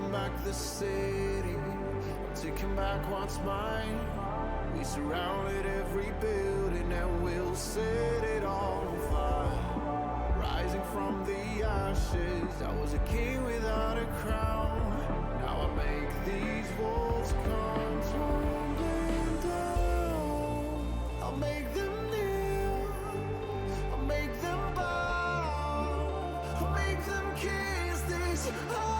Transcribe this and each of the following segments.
taking back the city, I'm taking back what's mine. We surrounded every building and we'll set it all on fire. Rising from the ashes, I was a king without a crown. Now I make these walls come tumbling down. I'll make them kneel, I'll make them bow, I'll make them kiss this holy ground.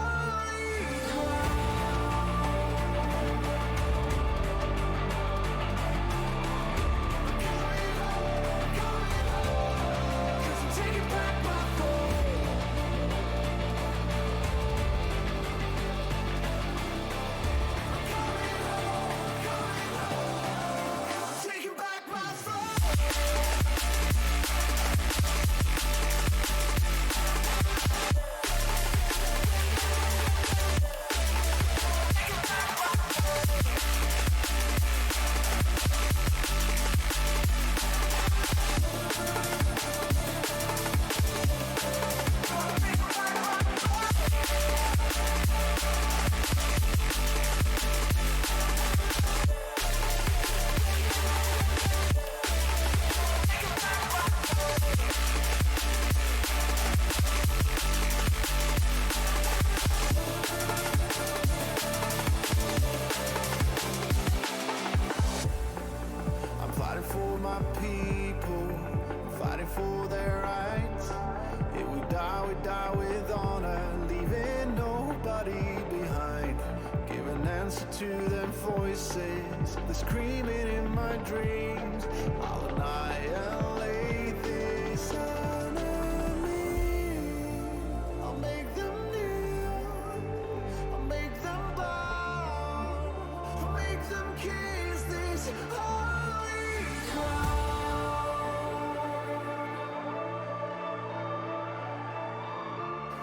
To them voices, they're screaming in my dreams. I'll annihilate this enemy. I'll make them kneel, I'll make them bow, I'll make them kiss this holy crown.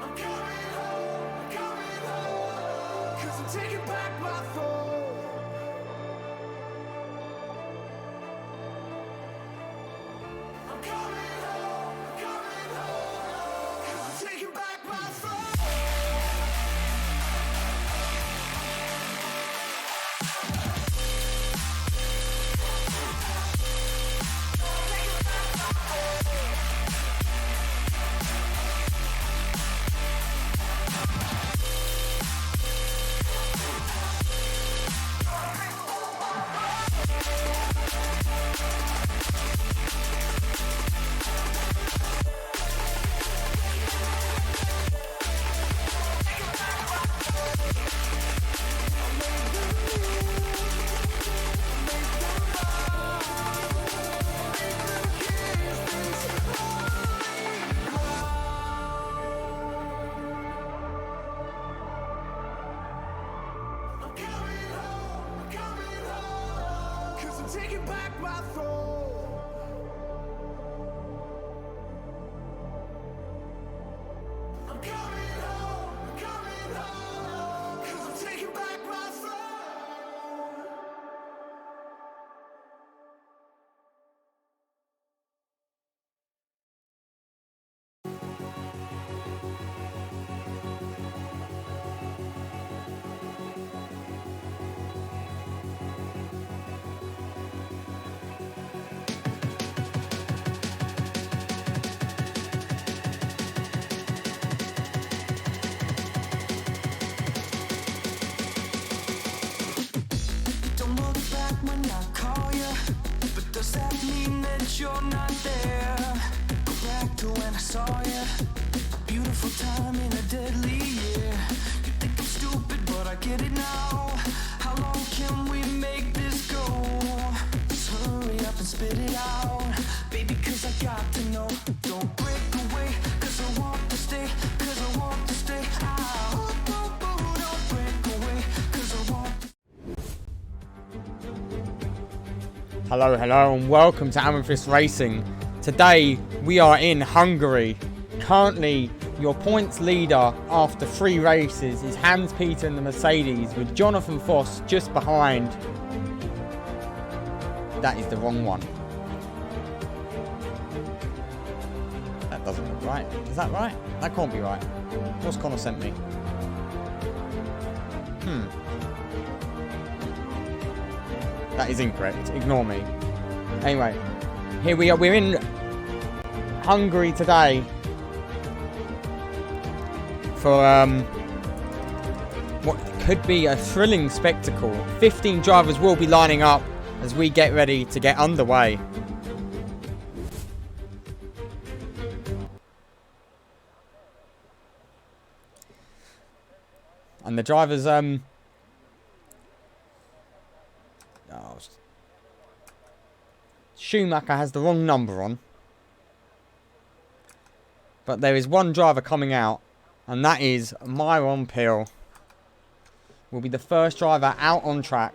I'm coming home, 'cause I'm taking back my throne. Taking back my throne. I'm coming home, 'cause I'm taking back my throne. When I call you, but does that mean that you're not there? Go back to when I saw you, a beautiful time in a deadly year. You think I'm stupid, but I get it now. How long can we make this go? Just hurry up and spit it out, baby, 'cause I got to know. Don't break away, 'cause I want to stay, 'cause I want to stay. Don't break away, 'cause I want. Hello and welcome to Amethyst Racing. Today we are in Hungary. Currently your points leader after 3 races is Hans-Peter in the Mercedes with Jonathan Voss just behind. That is the wrong one. That doesn't look right. Is that right? That can't be right. What's Connor sent me? That is incorrect. Ignore me. Anyway, here we are. We're in Hungary today for what could be a thrilling spectacle. 15 drivers will be lining up as we get ready to get underway. And the drivers, Schumacher has the wrong number on. But there is one driver coming out, and that is Myron Peel. Will be the first driver out on track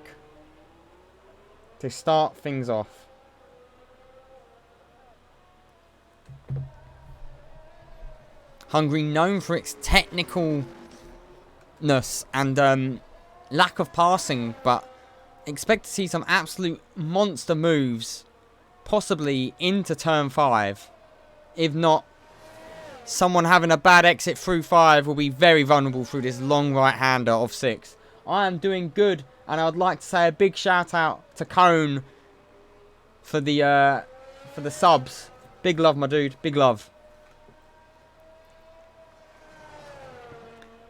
to start things off. Hungary, known for its technicalness and lack of passing, but expect to see some absolute monster moves, possibly into turn 5. If not, someone having a bad exit through 5 will be very vulnerable through this long right-hander of 6. I am doing good, and I would like to say a big shout out to Cone for the subs. Big love, my dude. Big love.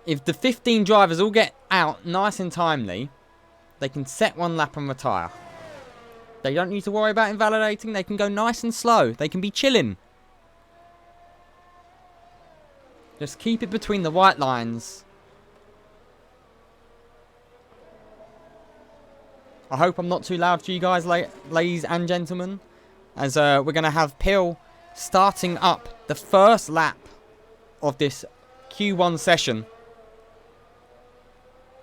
If the 15 drivers all get out nice and timely, they can set one lap and retire. They don't need to worry about invalidating. They can go nice and slow. They can be chilling. Just keep it between the white lines. I hope I'm not too loud for you guys, ladies and gentlemen. As we're going to have Peel starting up the first lap of this Q1 session.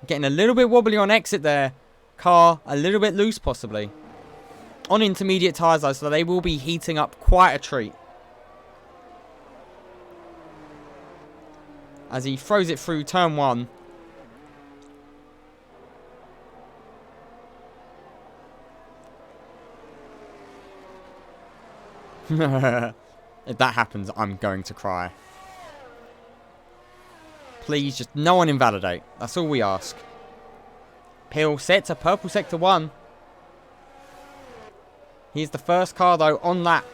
Getting a little bit wobbly on exit there. Car a little bit loose possibly. On intermediate tyres though, so they will be heating up quite a treat. As he throws it through turn 1. If that happens, I'm going to cry. Please, just no one invalidate. That's all we ask. Peel set to purple sector 1. He's the first car, though, on lap.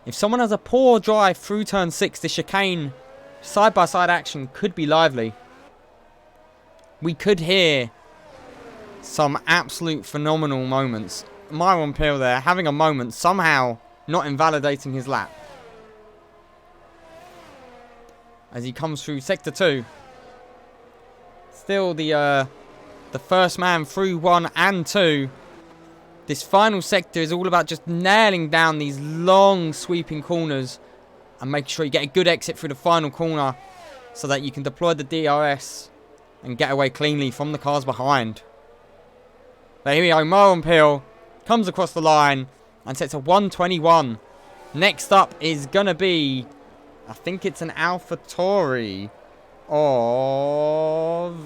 If someone has a poor drive through turn 6, the chicane side-by-side action could be lively. We could hear some absolute phenomenal moments. Myron Peel there having a moment, somehow not invalidating his lap. As he comes through sector 2. Still the first man through 1 and 2. This final sector is all about just nailing down these long sweeping corners and making sure you get a good exit through the final corner so that you can deploy the DRS and get away cleanly from the cars behind. But here we go, Myron Peel comes across the line and sets a 121. Next up is going to be, I think it's an AlphaTauri of...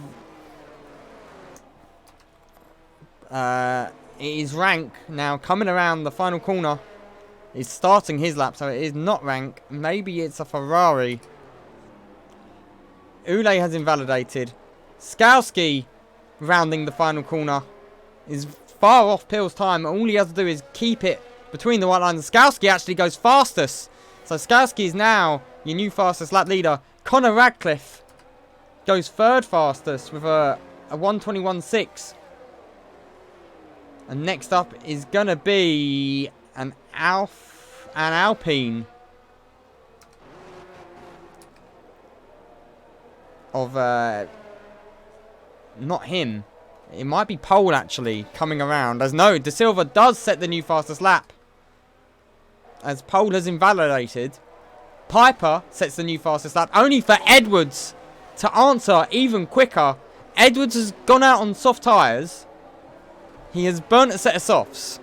it is Rank now coming around the final corner. He's starting his lap, so it is not Rank. Maybe it's a Ferrari. Ule has invalidated. Skowski rounding the final corner is far off Peel's time. All he has to do is keep it between the white lines. Skowski actually goes fastest. So Skowski is now your new fastest lap leader. Connor Radcliffe goes third fastest with a 121.6. And next up is going to be an Alpine of not him. It might be Pole actually coming around. As no, De Silva does set the new fastest lap. As Pole has invalidated. Piper sets the new fastest lap. Only for Edwards to answer even quicker. Edwards has gone out on soft tyres. He has burnt a set of softs.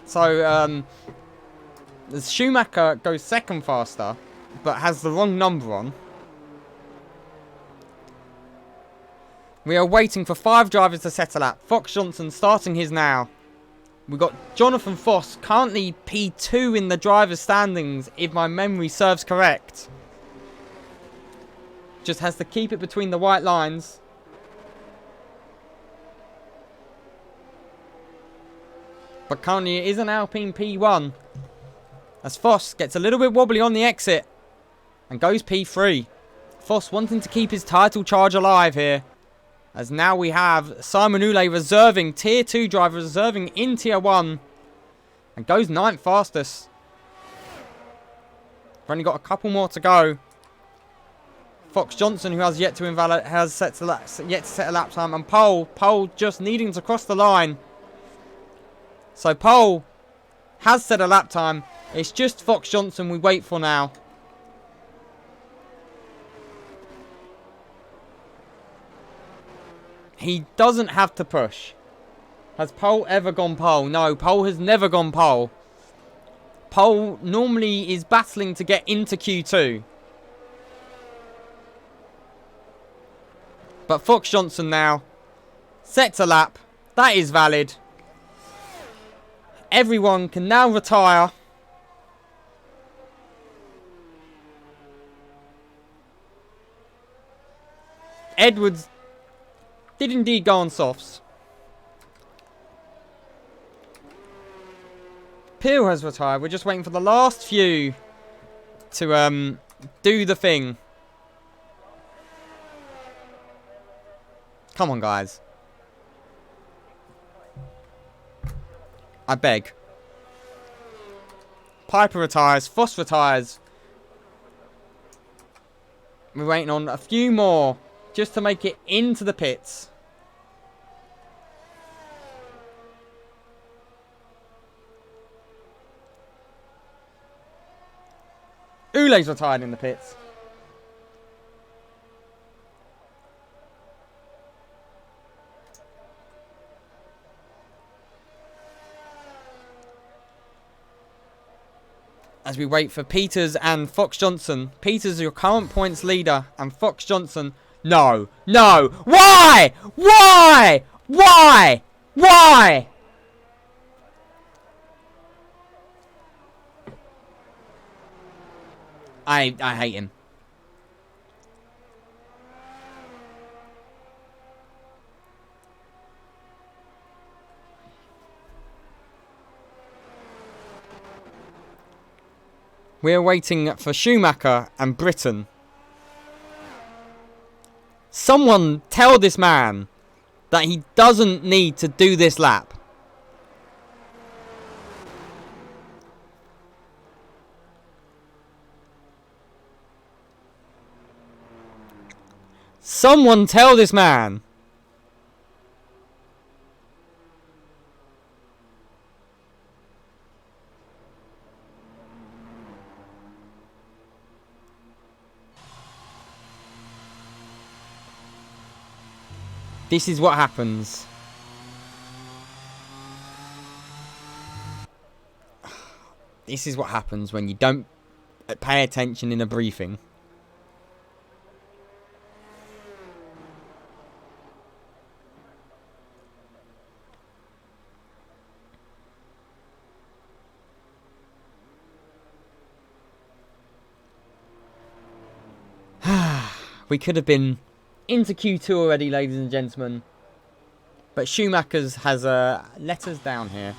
So, the Schumacher goes second faster, but has the wrong number on. We are waiting for 5 drivers to settle lap. Fox Johnson starting his now. We've got Jonathan Foss, currently P2 in the driver's standings, if my memory serves correct. Just has to keep it between the white lines. But currently it is an Alpine P1. As Foss gets a little bit wobbly on the exit. And goes P3. Foss wanting to keep his title charge alive here. As now we have Simon Oulé reserving, Tier 2 driver reserving in Tier 1. And goes 9th fastest. We've only got a couple more to go. Fox Johnson, who has yet to set a lap time. And Pole just needing to cross the line. So Pole has set a lap time. It's just Fox Johnson we wait for now. He doesn't have to push. Has Pole ever gone pole? No, Pole has never gone pole. Pole normally is battling to get into Q2. But Fox Johnson now sets a lap. That is valid. Everyone can now retire. Edwards did indeed go on softs. Peel has retired. We're just waiting for the last few to do the thing. Come on, guys. I beg. Piper retires. Foss retires. We're waiting on a few more just to make it into the pits. Oulé's retired in the pits. As we wait for Peters and Fox Johnson. Peters, your current points leader, and Fox Johnson. No. No. Why? Why? Why? Why? I hate him. We're waiting for Schumacher and Britain. Someone tell this man that he doesn't need to do this lap. Someone tell this man. This is what happens. This is what happens when you don't pay attention in a briefing. We could have been into Q2 already, ladies and gentlemen. But Schumacher's has let us down here.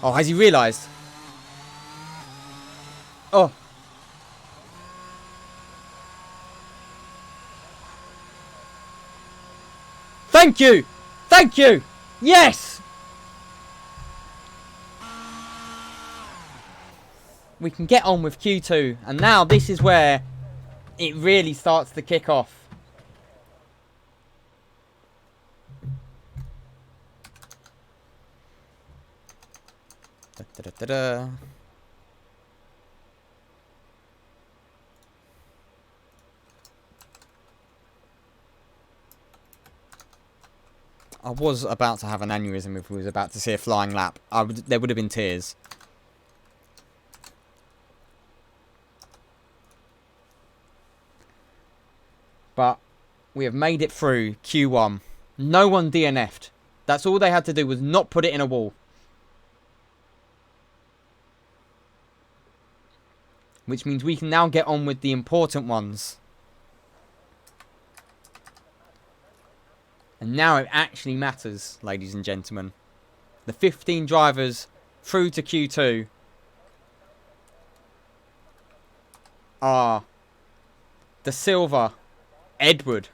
Oh, has he realised? Oh. Thank you! Thank you! Yes! We can get on with Q2. And now this is where it really starts to kick off. Da, da, da, da. I was about to have an aneurysm if we was about to see a flying lap. There would have been tears. But We have made it through Q1. No one DNF'd. That's all they had to do, was not put it in a wall. Which means we can now get on with the important ones. And now it actually matters, ladies and gentlemen. The 15 drivers through to Q2 are De Silva, Edward,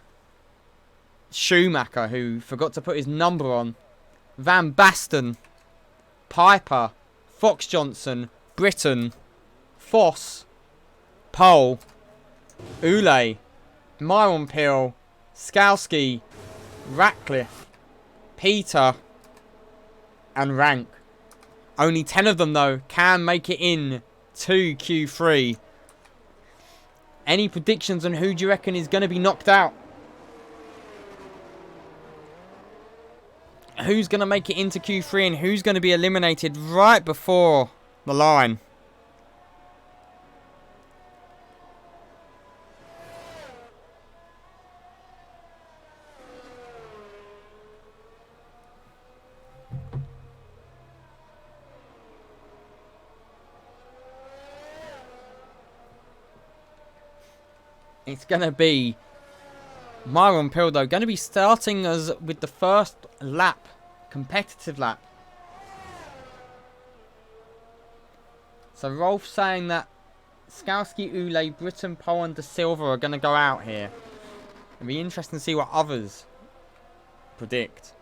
Schumacher, who forgot to put his number on, Van Basten, Piper, Fox Johnson, Britton, Foss, Pole, Ule, Myron Pill, Skowski, Ratcliffe, Peter, and Rank. Only 10 of them, though, can make it in to Q3. Any predictions on who do you reckon is going to be knocked out? Who's going to make it into Q3 and who's going to be eliminated right before the line? It's going to be Myron Pildo, going to be starting as with the first lap, competitive lap. So Rolf saying that Skowski, Ule, Britton, Poe and De Silva are going to go out here. It'll be interesting to see what others predict.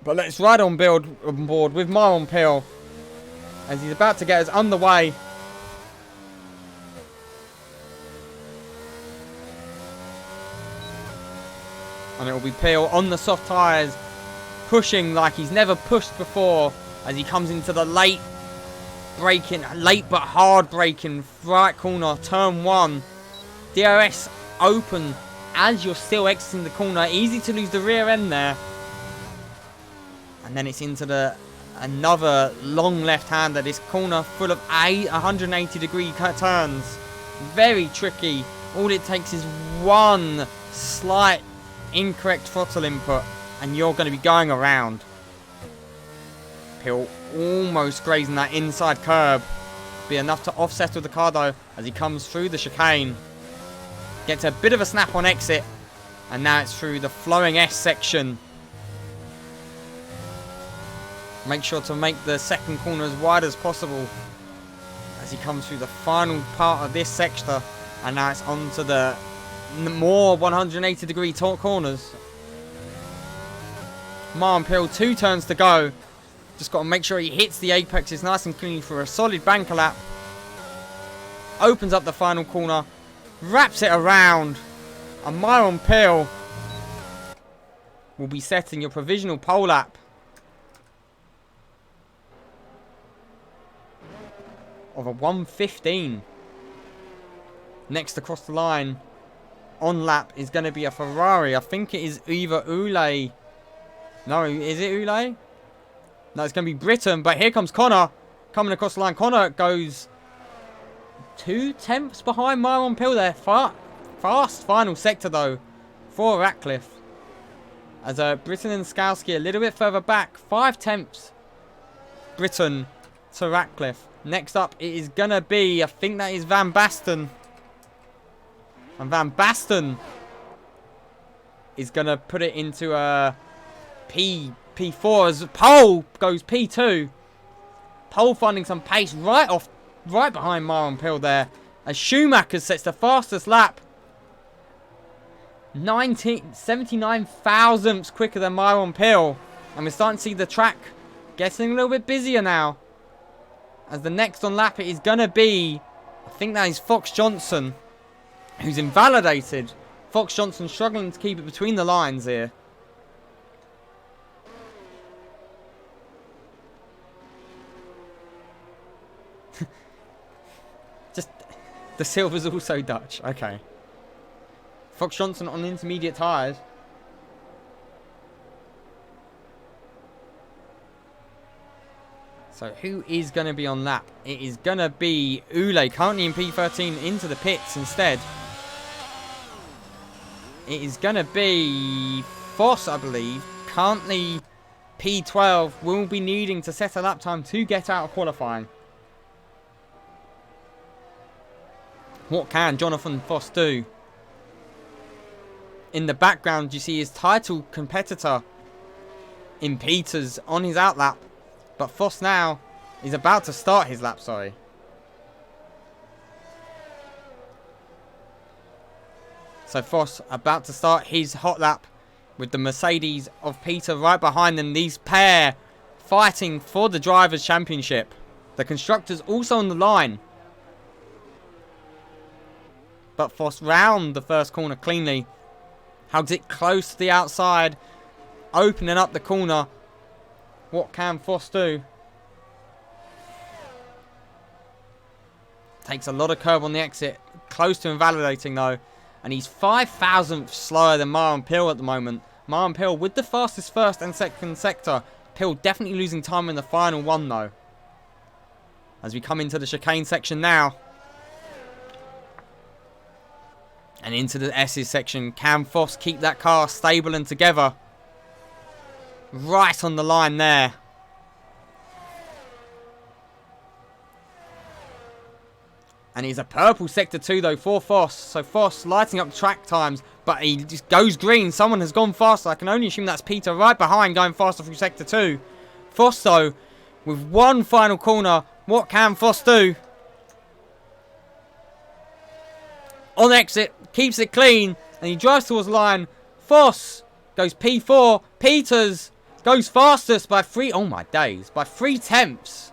But let's ride on board with Myron Pill as he's about to get us underway. And it will be Peel on the soft tyres, pushing like he's never pushed before as he comes into the late but hard braking right corner, turn 1. DRS open as you're still exiting the corner. Easy to lose the rear end there. And then it's into another long left-hander. This corner full of 180-degree turns. Very tricky. All it takes is one slight incorrect throttle input and you're going to be going around. Pill almost grazing that inside curb. Be enough to offset with the car though as he comes through the chicane. Gets a bit of a snap on exit and now it's through the flowing S section. Make sure to make the second corner as wide as possible as he comes through the final part of this sector. And now it's onto the more 180-degree corners. Myron Pill, 2 turns to go. Just got to make sure he hits the apexes nice and clean for a solid banker lap. Opens up the final corner. Wraps it around. And Myron Pill will be setting your provisional pole lap of a 1:15. Next across the line on lap is going to be a Ferrari. I think it is either Ule. No, is it Ule? No, it's going to be Britton. But here comes Connor coming across the line. Connor goes 2/10 behind Myron Pill there. Fast final sector though for Ratcliffe. As Britton and Skowski a little bit further back. 5/10 Britton to Ratcliffe. Next up it is going to be, I think that is Van Basten. And Van Basten is going to put it into a P4 as Pole goes P2. Pole finding some pace right behind Myron Pill there. As Schumacher sets the fastest lap. 79 thousandths quicker than Myron Pill. And we're starting to see the track getting a little bit busier now. As the next on lap it is going to be, I think that is Fox Johnson, who's invalidated. Fox Johnson struggling to keep it between the lines here. Just, De Silva's also Dutch. Okay. Fox Johnson on intermediate tyres. So who is going to be on lap? It is going to be Ule, currently in P13, into the pits instead. It is going to be Foss, I believe. Currently, P12 will be needing to set a lap time to get out of qualifying. What can Jonathan Foss do? In the background, you see his title competitor in Peters on his outlap. But Foss now is about to start his lap, sorry. So Foss about to start his hot lap with the Mercedes of Peter right behind them. These pair fighting for the Drivers' Championship. The Constructors also on the line. But Foss round the first corner cleanly. Hugs it close to the outside. Opening up the corner. What can Foss do? Takes a lot of curb on the exit. Close to invalidating though. And he's 5,000th slower than Maran Pill at the moment. Maran Pill with the fastest first and second sector. Pill definitely losing time in the final one though. As we come into the chicane section now. And into the S's section. Can Foss keep that car stable and together? Right on the line there. And he's a purple sector 2 though for Foss. So Foss lighting up track times. But he just goes green. Someone has gone faster. I can only assume that's Peter right behind going faster through sector 2. Foss though, with one final corner. What can Foss do? On exit, keeps it clean. And he drives towards the line. Foss goes P4. Peters goes fastest by 3. Oh my days. By 3 tenths.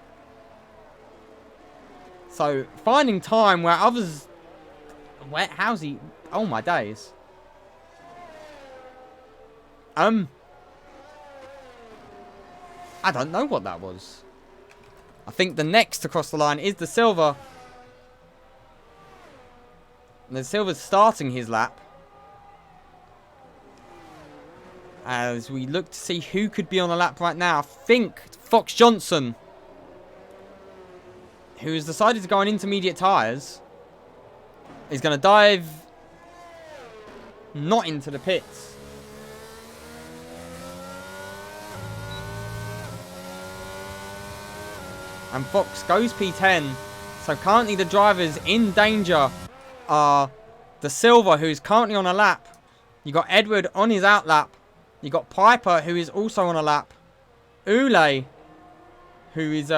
So, finding time where others... how's he... Oh, my days. I don't know what that was. I think the next to cross the line is the Silver. And the Silver's starting his lap. As we look to see who could be on the lap right now. I think Fox Johnson, who has decided to go on intermediate tyres, is going to dive not into the pits. And Fox goes P10. So currently the drivers in danger are the Silver, who is currently on a lap. You got Edward on his out lap. You got Piper, who is also on a lap. Ule, who is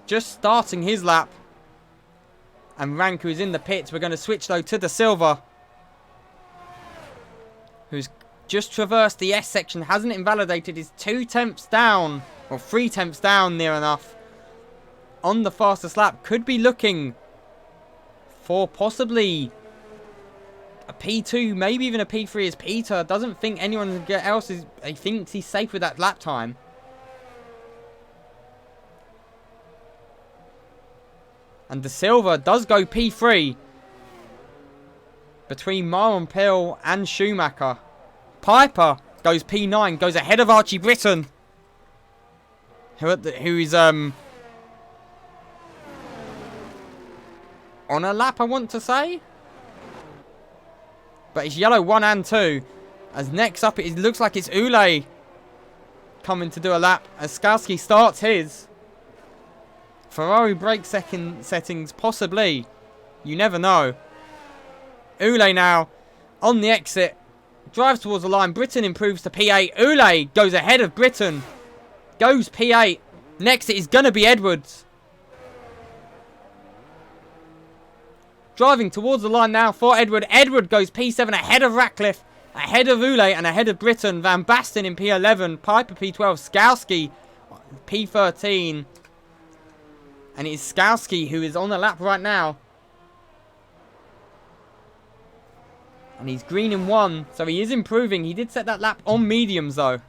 just starting his lap. And Rank, who is in the pits. We're going to switch though to the Silver, who's just traversed the S section. Hasn't invalidated. Is 2 tenths down, or 3 tenths down near enough on the fastest lap. Could be looking for possibly a P2, maybe even a P3, as Peter doesn't think anyone else is... He thinks he's safe with that lap time. And the Silver does go P3 between Maran Pill and Schumacher. Piper goes P9, goes ahead of Archie Britton, who is on a lap, I want to say. But it's yellow 1 and 2. As next up, it looks like it's Ule coming to do a lap as Skowski starts his. Ferrari brake settings, possibly. You never know. Ule now on the exit. Drives towards the line. Britton improves to P8. Ule goes ahead of Britton. Goes P8. Next it is going to be Edwards. Driving towards the line now for Edward. Edward goes P7 ahead of Ratcliffe. Ahead of Ule and ahead of Britton. Van Basten in P11. Piper P12. Skowski P13. And it is Skowski who is on the lap right now. And he's green in 1. So he is improving. He did set that lap on mediums though.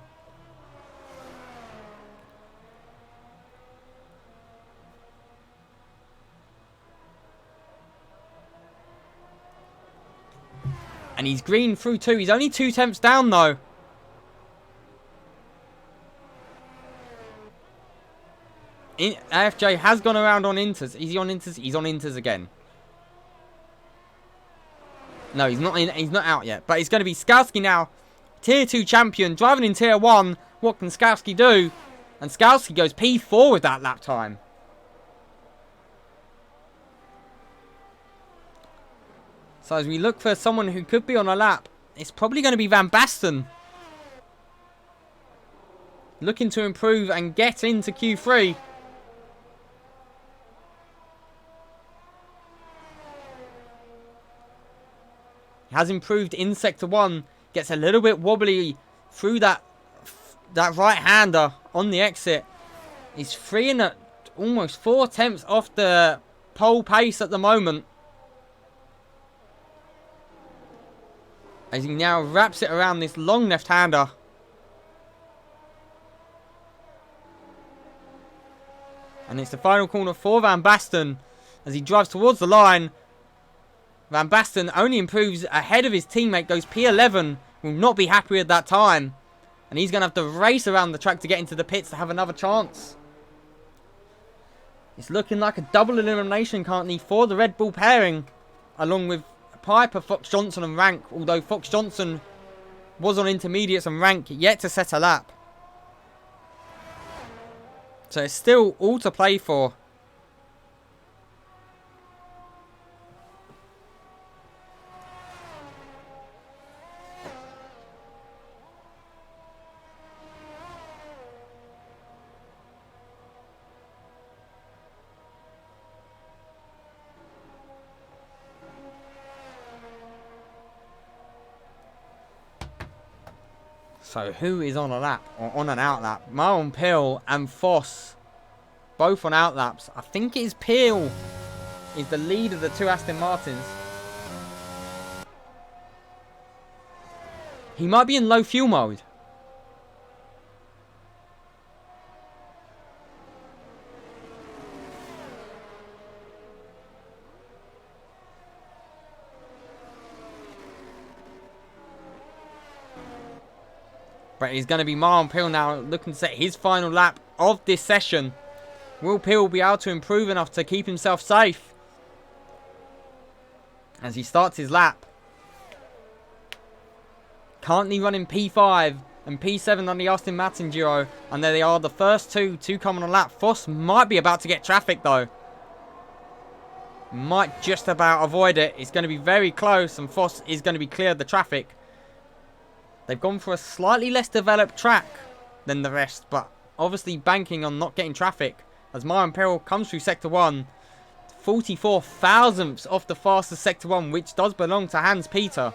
And he's green through 2. He's only 2 tenths down though. AFJ has gone around on inters. Is he on inters? He's on inters again. No, he's not in, he's not out yet. But it's going to be Skowski now. Tier 2 champion. Driving in Tier 1. What can Skowski do? And Skowski goes P4 with that lap time. So as we look for someone who could be on a lap, it's probably going to be Van Basten. Looking to improve and get into Q3. Has improved in Sector 1. Gets a little bit wobbly through that right-hander on the exit. He's freeing at almost 4 tenths off the pole pace at the moment. As he now wraps it around this long left-hander. And it's the final corner for Van Basten as he drives towards the line. Van Basten only improves ahead of his teammate, goes P11, will not be happy with that time. And he's going to have to race around the track to get into the pits to have another chance. It's looking like a double elimination currently for the Red Bull pairing, along with Piper, Fox Johnson and Rank, although Fox Johnson was on intermediates and Rank yet to set a lap. So it's still all to play for. So who is on a lap or on an out lap? Marlon Pill and Foss, both on out laps. I think it is Pill is the lead of the two Aston Martins. He might be in low fuel mode. But it's going to be Marlon Pill now looking to set his final lap of this session. Will Pill be able to improve enough to keep himself safe as he starts his lap? Currently running P5 and P7 on the Aston Martin Giro. And there they are, the first two to come on a lap. Foss might be about to get traffic though. Might just about avoid it. It's going to be very close and Foss is going to be clear of the traffic. They've gone for a slightly less developed track than the rest, but obviously banking on not getting traffic. As Marlon Pill comes through Sector 1, 44 thousandths off the fastest Sector 1, which does belong to Hans Peter.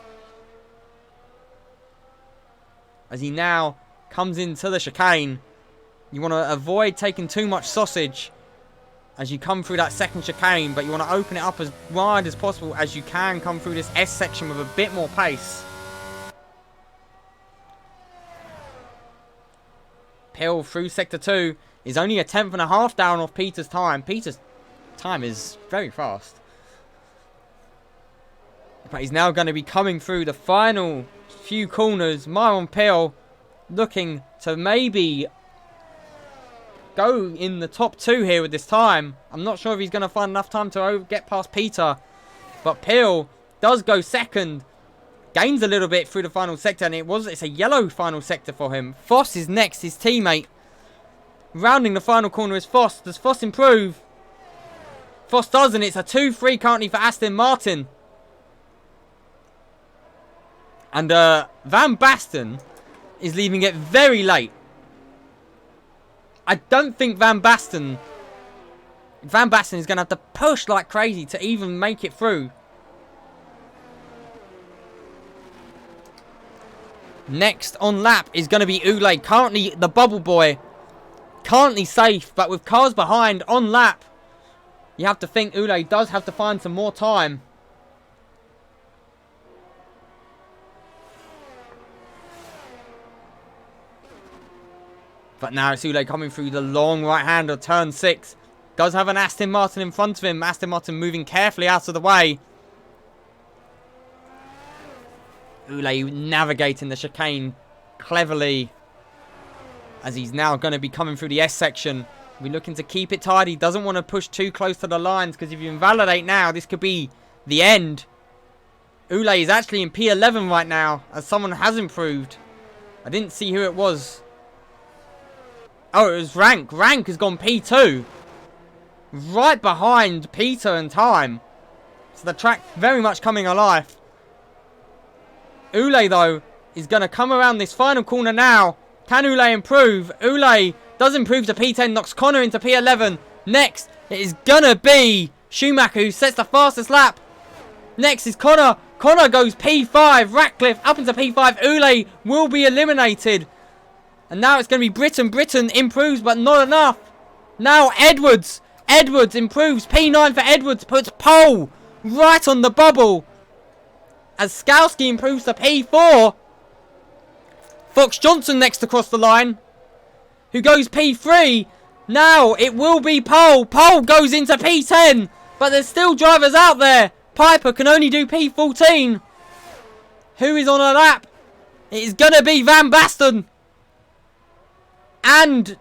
As he now comes into the chicane, you want to avoid taking too much sausage as you come through that second chicane, but you want to open it up as wide as possible as you can come through this S section with a bit more pace. Pill through Sector 2 is only a 10.5 down off Peter's time. Peter's time is very fast. But he's now going to be coming through the final few corners. Marlon Pill looking to maybe go in the top 2 here with this time. I'm not sure if he's going to find enough time to get past Peter. But Pill does go second. Gains a little bit through the final sector, and it's a yellow final sector for him. Foss is next, his teammate. Rounding the final corner is Foss. Does Foss improve? Foss does, and it's a 2-3 currently for Aston Martin. And Van Basten is leaving it very late. I don't think Van Basten is going to have to push like crazy to even make it through. Next on lap is going to be Ule, currently the bubble boy. Currently safe, but with cars behind on lap, you have to think Ule does have to find some more time. But now it's Ule coming through the long right hand of turn 6. Does have an Aston Martin in front of him. Aston Martin moving carefully out of the way. Ule navigating the chicane cleverly as he's now going to be coming through the S section. We're looking to keep it tidy. Doesn't want to push too close to the lines because if you invalidate now, this could be the end. Ule is actually in P11 right now, as someone has improved. I didn't see who it was. Oh, it was Rank. Rank has gone P2. Right behind Peter and Time. So the track very much coming alive. Ule, though, is going to come around this final corner now. Can Ule improve? Ule does improve to P10, knocks Connor into P11. Next, it is going to be Schumacher, who sets the fastest lap. Next is Connor. Connor goes P5. Ratcliffe up into P5. Ule will be eliminated. And now it's going to be Britain. Britain improves, but not enough. Now Edwards. Edwards improves. P9 for Edwards. Puts pole right on the bubble. As Skowski improves to P4. Fox Johnson next across the line. Who goes P3. Now it will be Pole. Pole goes into P10. But there's still drivers out there. Piper can only do P14. Who is on a lap? It is going to be Van Basten. And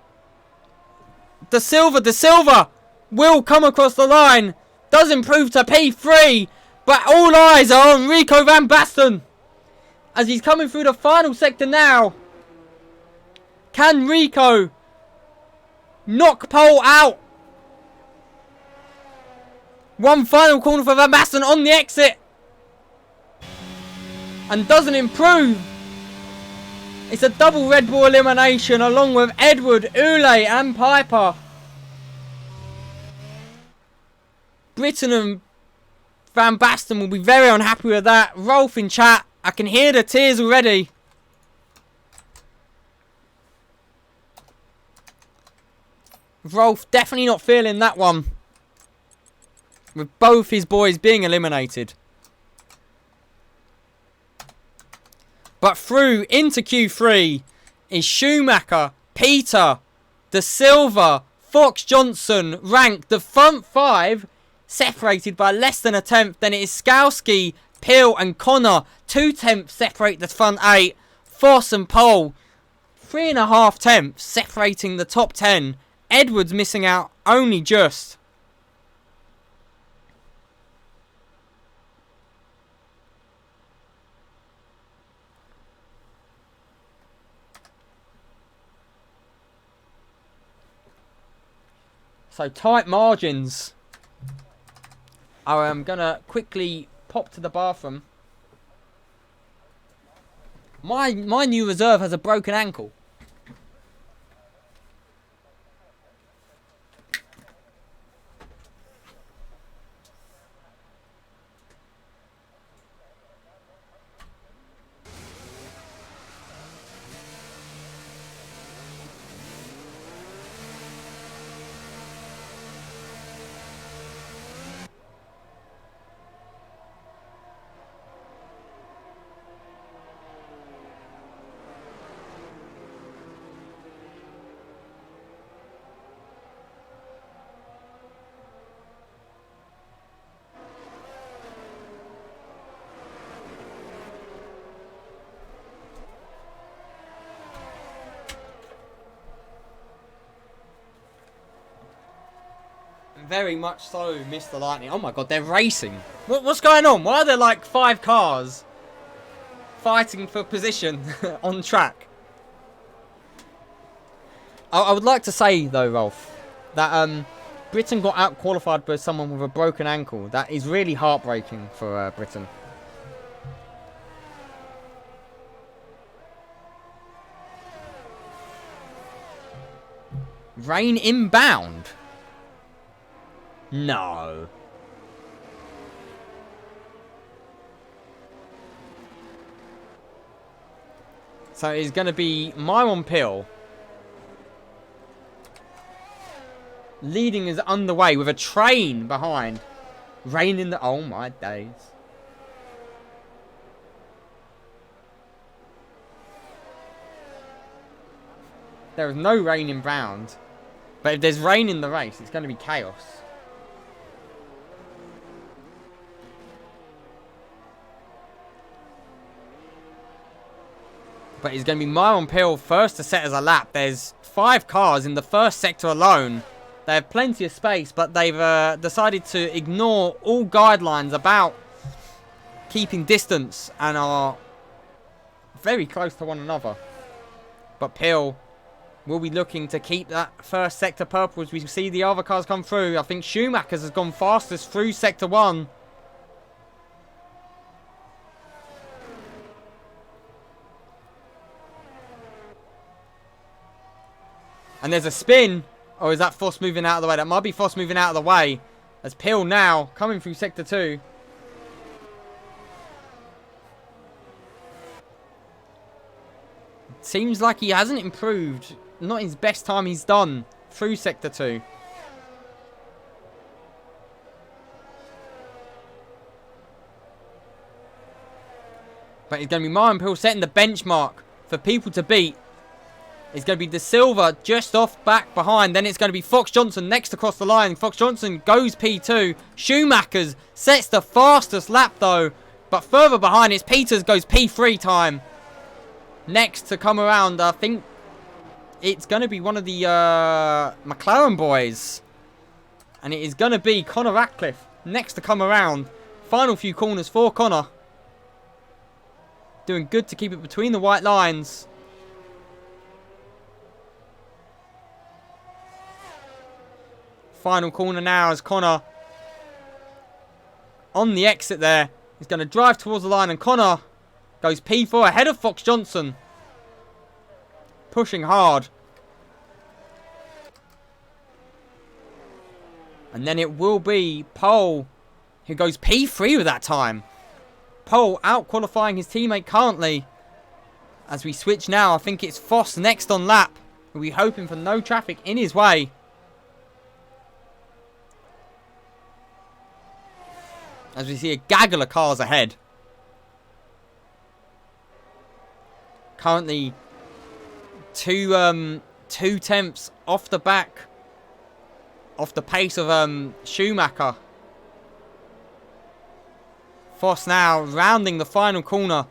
De Silva will come across the line. Does improve to P3. But all eyes are on Rico Van Basten. As he's coming through the final sector now. Can Rico knock Pole out? One final corner for Van Basten on the exit. And doesn't improve. It's a double Red Bull elimination along with Edward, Ule and Piper. Britain and Van Basten will be very unhappy with that. Rolf in chat. I can hear the tears already. Rolf definitely not feeling that one. With both his boys being eliminated. But through into Q3 is Schumacher, Peter, De Silva, Fox Johnson, Rank. The front five separated by less than a tenth. Then it is Skowski, Peel and Connor. 2 tenths separate the front 8. Foss and Pole. 3.5 tenths separating the top 10. Edwards missing out only just. So tight margins. I'm going to quickly pop to the bathroom. My new reserve has a broken ankle. Very much so, Mr. Lightning. Oh my god, they're racing. What's going on? Why are there like 5 cars fighting for position on track? I would like to say, though, Rolf, that Britain got out-qualified by someone with a broken ankle. That is really heartbreaking for Britain. Rain inbound. No. So it's going to be Myron Pill leading is underway with a train behind. Rain in the... Oh my days. There is no rain inbound. But if there's rain in the race, it's going to be chaos. But it's going to be Myron Pill first to set as a lap. There's 5 cars in the first sector alone. They have plenty of space, but they've decided to ignore all guidelines about keeping distance and are very close to one another. But Peel will be looking to keep that first sector purple as we see the other cars come through. I think Schumacher's has gone fastest through sector 1. And there's a spin. Or is that Foss moving out of the way? That might be Foss moving out of the way. As Peel now coming through sector 2. Seems like he hasn't improved. Not his best time he's done through sector 2. But it's going to be Myron Peel setting the benchmark for people to beat. It's going to be De Silva just off back behind. Then it's going to be Fox Johnson next across the line. Fox Johnson goes P2. Schumacher's sets the fastest lap though. But further behind it's Peters goes P3 time. Next to come around, I think it's going to be one of the McLaren boys. And it is going to be Connor Ratcliffe next to come around. Final few corners for Connor. Doing good to keep it between the white lines. Final corner now as Connor on the exit there. He's going to drive towards the line and Connor goes P4 ahead of Fox Johnson. Pushing hard. And then it will be Pole who goes P3 with that time. Pole out qualifying his teammate currently. As we switch now, I think it's Foss next on lap. We'll be hoping for no traffic in his way. As we see a gaggle of cars ahead. Currently, two tenths off the back, off the pace of Schumacher. Foss now rounding the final corner.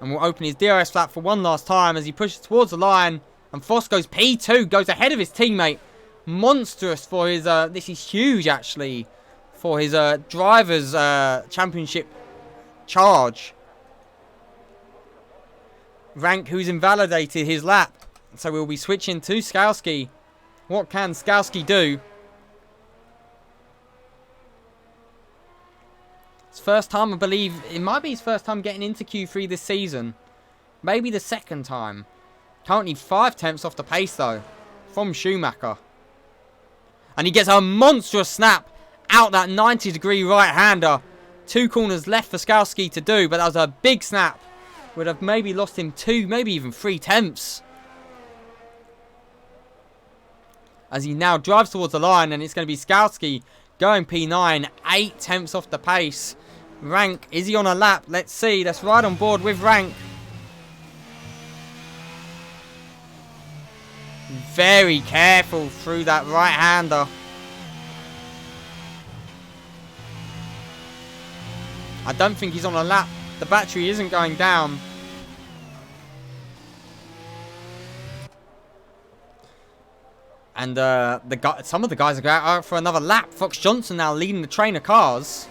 And will open his DRS flap for one last time as he pushes towards the line. And Foss goes P2, goes ahead of his teammate. Monstrous for his, this is huge actually, for his driver's championship charge. Rank who's invalidated his lap. So we'll be switching to Skalski. What can Skalski do? It's first time, I believe, it might be his first time getting into Q3 this season. Maybe the second time. Currently 5 tenths off the pace though, from Schumacher. And he gets a monstrous snap out that 90-degree right-hander. 2 corners left for Skalski to do, but that was a big snap. Would have maybe lost him 2, maybe even 3 tenths. As he now drives towards the line, and it's going to be Skalski going P9, 8 tenths off the pace. Rank, is he on a lap? Let's see. Let's ride on board with Rank. Very careful through that right-hander. I don't think he's on a lap. The battery isn't going down. And some of the guys are going out for another lap. Fox Johnson now leading the train of cars.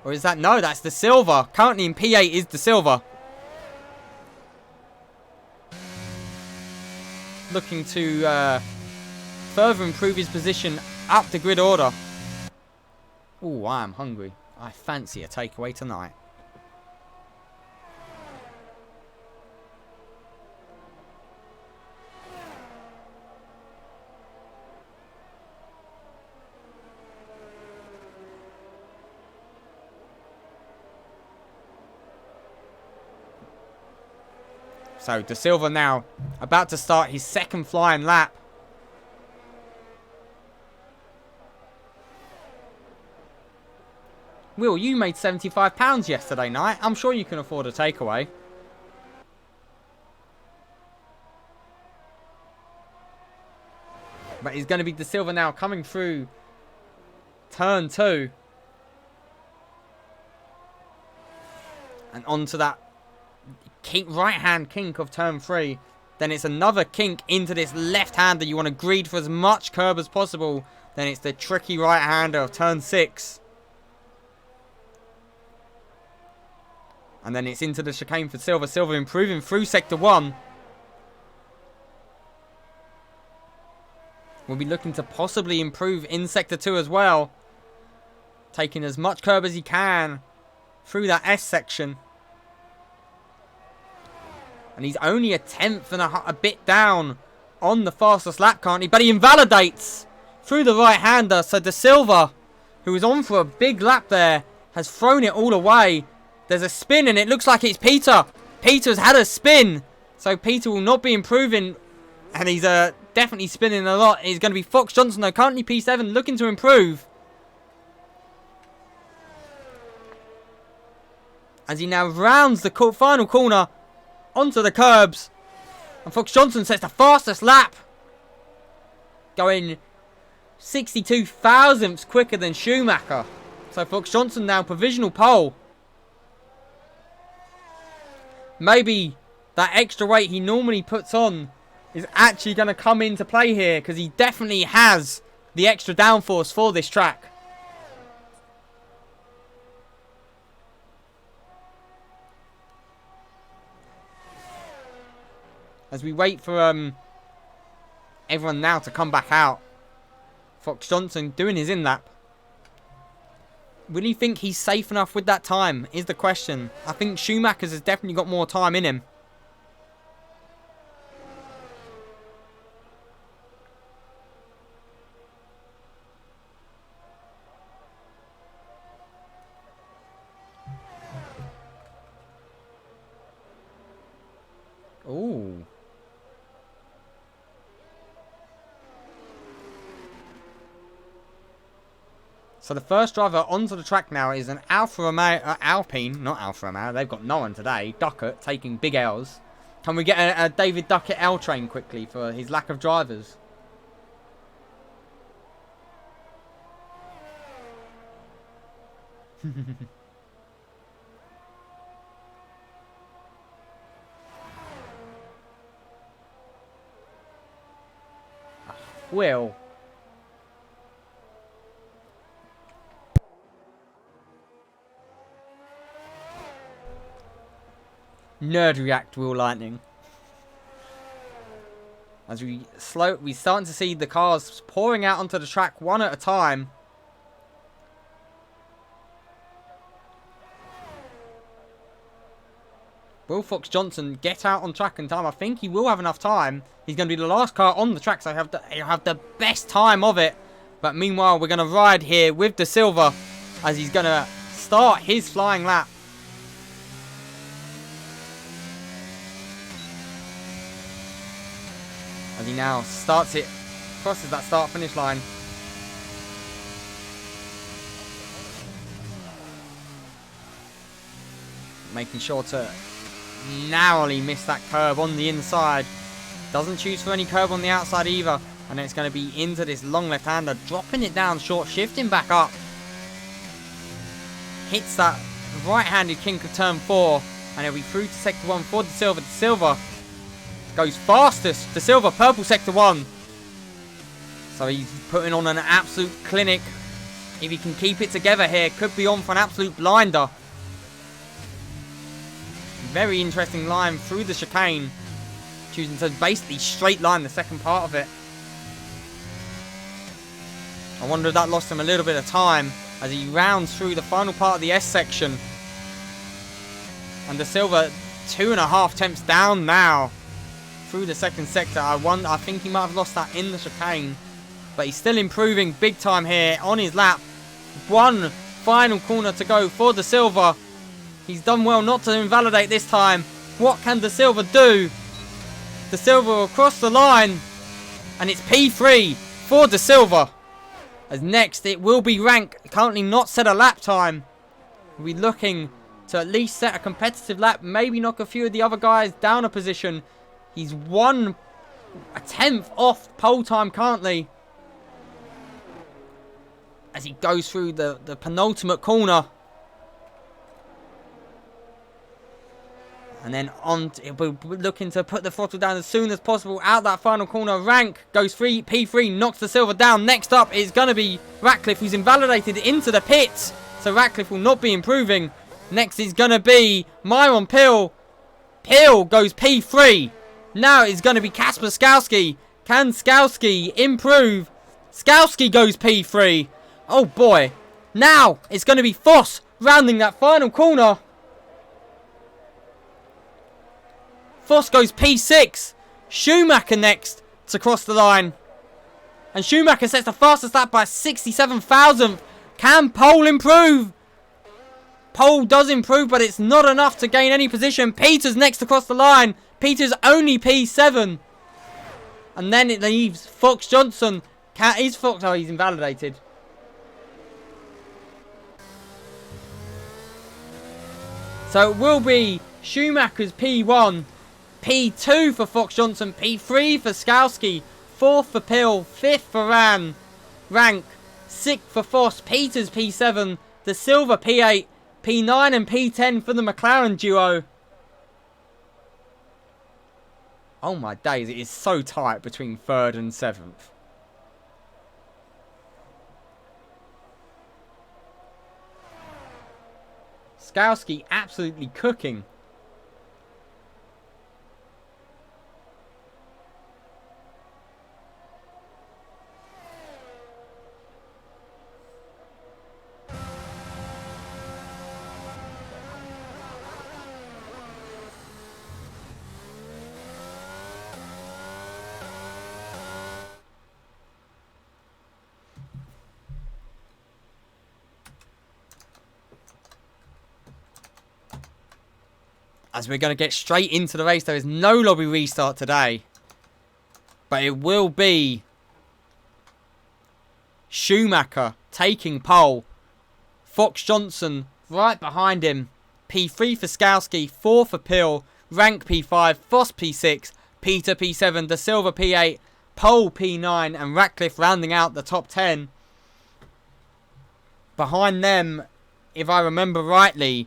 Or is that? No, that's De Silva. Currently in P8 is De Silva. Looking to further improve his position up the grid order. Oh, I am hungry. I fancy a takeaway tonight. So, De Silva now about to start his second flying lap. Will, you made £75 yesterday night. I'm sure you can afford a takeaway. But he's going to be De Silva now coming through turn 2. And onto that right-hand kink of turn 3. Then it's another kink into this left-hander. You want to greed for as much curb as possible. Then it's the tricky right-hander of turn 6. And then it's into the chicane for Silva. Silva improving through Sector 1. We'll be looking to possibly improve in Sector 2 as well. Taking as much curb as he can through that S section. And he's only a tenth and a bit down on the fastest lap currently. But he invalidates through the right-hander. So De Silva, who was on for a big lap there, has thrown it all away. There's a spin and it looks like it's Peter. Peter's had a spin. So Peter will not be improving. And he's definitely spinning a lot. He's going to be Fox Johnson though. Currently P7 looking to improve. As he now rounds the final corner onto the curbs. And Fox Johnson sets the fastest lap. Going 62 thousandths quicker than Schumacher. So Fox Johnson now provisional pole. Maybe that extra weight he normally puts on is actually going to come into play here. Because he definitely has the extra downforce for this track. As we wait for everyone now to come back out. Fox Johnson doing his in-lap. Will he think he's safe enough with that time? Is the question. I think Schumacher's has definitely got more time in him. Ooh. So the first driver onto the track now is an Alpine, not Alfa Romeo. They've got no one today. Duckett taking big L's. Can we get a David Duckett L train quickly for his lack of drivers? Will. Nerd react, Will Lightning. As we starting to see the cars pouring out onto the track one at a time. Will Fox Johnson get out on track in time? I think he will have enough time. He's going to be the last car on the track, so he'll have the best time of it. But meanwhile, we're going to ride here with De Silva as he's going to start his flying lap. As he now starts it, crosses that start-finish line. Making sure to narrowly miss that curb on the inside. Doesn't choose for any curb on the outside either. And then it's going to be into this long left-hander. Dropping it down short, shifting back up. Hits that right-handed kink of turn 4. And he'll be through to sector 1 for De Silva. De Silva goes fastest. De Silva, purple sector 1. So he's putting on an absolute clinic. If he can keep it together here, could be on for an absolute blinder. Very interesting line through the chicane. Choosing to basically straight line the second part of it. I wonder if that lost him a little bit of time as he rounds through the final part of the S section. And De Silva 2.5 tenths down now through the second sector. I think he might have lost that in the chicane. But he's still improving big time here on his lap. One final corner to go for De Silva. He's done well not to invalidate this time. What can De Silva do? De Silva will cross the line. And it's P3 for De Silva. As next it will be rank. Currently not set a lap time. We'll be looking to at least set a competitive lap. Maybe knock a few of the other guys down a position. He's 1/10 off pole time currently. As he goes through the penultimate corner. And then he'll be looking to put the throttle down as soon as possible. Out that final corner. Rank goes free. P3 knocks De Silva down. Next up is going to be Ratcliffe, who's invalidated into the pits. So Ratcliffe will not be improving. Next is going to be Myron Pill. Pill goes P3. Now it's going to be Kasper Skowski. Can Skowski improve? Skowski goes P3. Oh boy. Now it's going to be Voss rounding that final corner. Voss goes P6. Schumacher next to cross the line. And Schumacher sets the fastest lap by 67,000th. Can Pole improve? Pole does improve, but it's not enough to gain any position. Peters next across the line. Peters only P7. And then it leaves Fox Johnson. Is Fox... Oh, he's invalidated. So it will be Schumacher's P1. P2 for Fox Johnson. P3 for Skowski. 4th for Pill. 5th for Rank. 6th for Voss. Peters P7. De Silva P8. P9 and P10 for the McLaren duo. Oh my days, it is so tight between 3rd and 7th. Skowski absolutely cooking. As we're going to get straight into the race. There is no lobby restart today. But it will be Schumacher taking pole. Fox Johnson right behind him. P3 for Skowski. 4 for Pill. Rank P5. Voss P6. Peter P7. De Silva P8. Pole P9. And Ratcliffe rounding out the top 10. Behind them, if I remember rightly,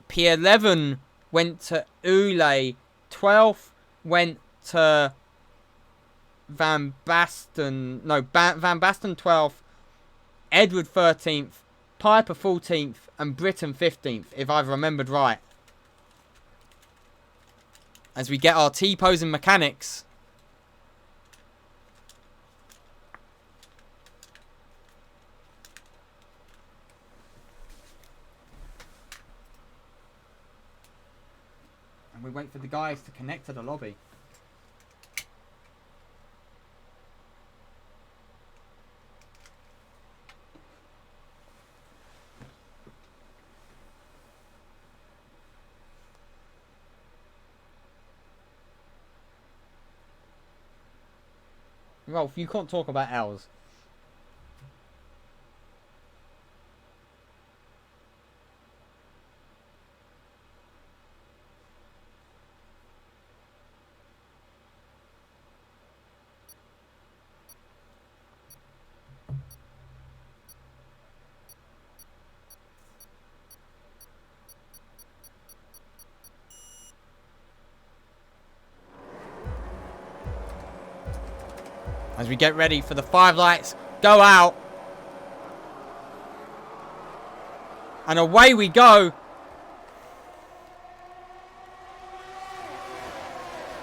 P11 went to Ule. 12th went to Van Basten. No, Van Basten 12th. Edward 13th. Piper 14th. And Britton 15th, if I've remembered right. As we get our T-pose and mechanics. And we wait for the guys to connect to the lobby. Rolf, you can't talk about ours. As we get ready for the 5 lights, go out. And away we go.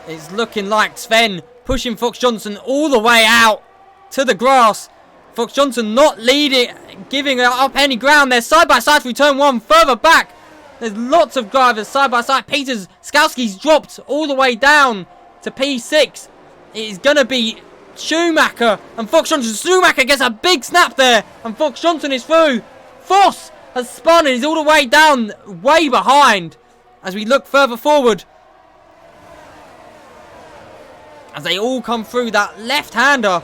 It's looking like Sven pushing Fox Johnson all the way out to the grass. Fox Johnson not leading, giving up any ground. They're side by side through turn 1, further back. There's lots of drivers side by side. Peters, Skowski's dropped all the way down to P6. It is going to be Schumacher and Fox Johnson. Schumacher gets a big snap there, and Fox Johnson is through. Voss has spun and is all the way down, way behind. As we look further forward, as they all come through that left-hander.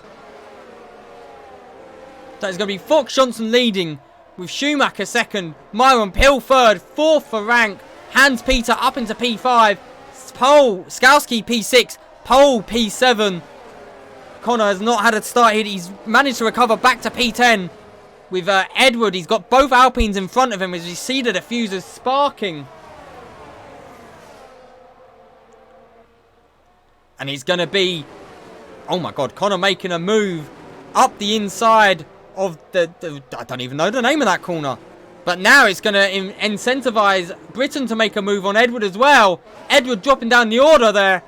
That is going to be Fox Johnson leading, with Schumacher second, Myron Pill third, 4th for Rank, Hans Peter up into P5, Pole Skowski P6, Pole P7. Connor has not had a start here. He's managed to recover back to P10. With Edward, he's got both Alpines in front of him as we see the diffusers sparking. And it's going to be... Oh my god, Connor making a move up the inside of the... I don't even know the name of that corner. But now it's going to incentivise Britain to make a move on Edward as well. Edward dropping down the order there.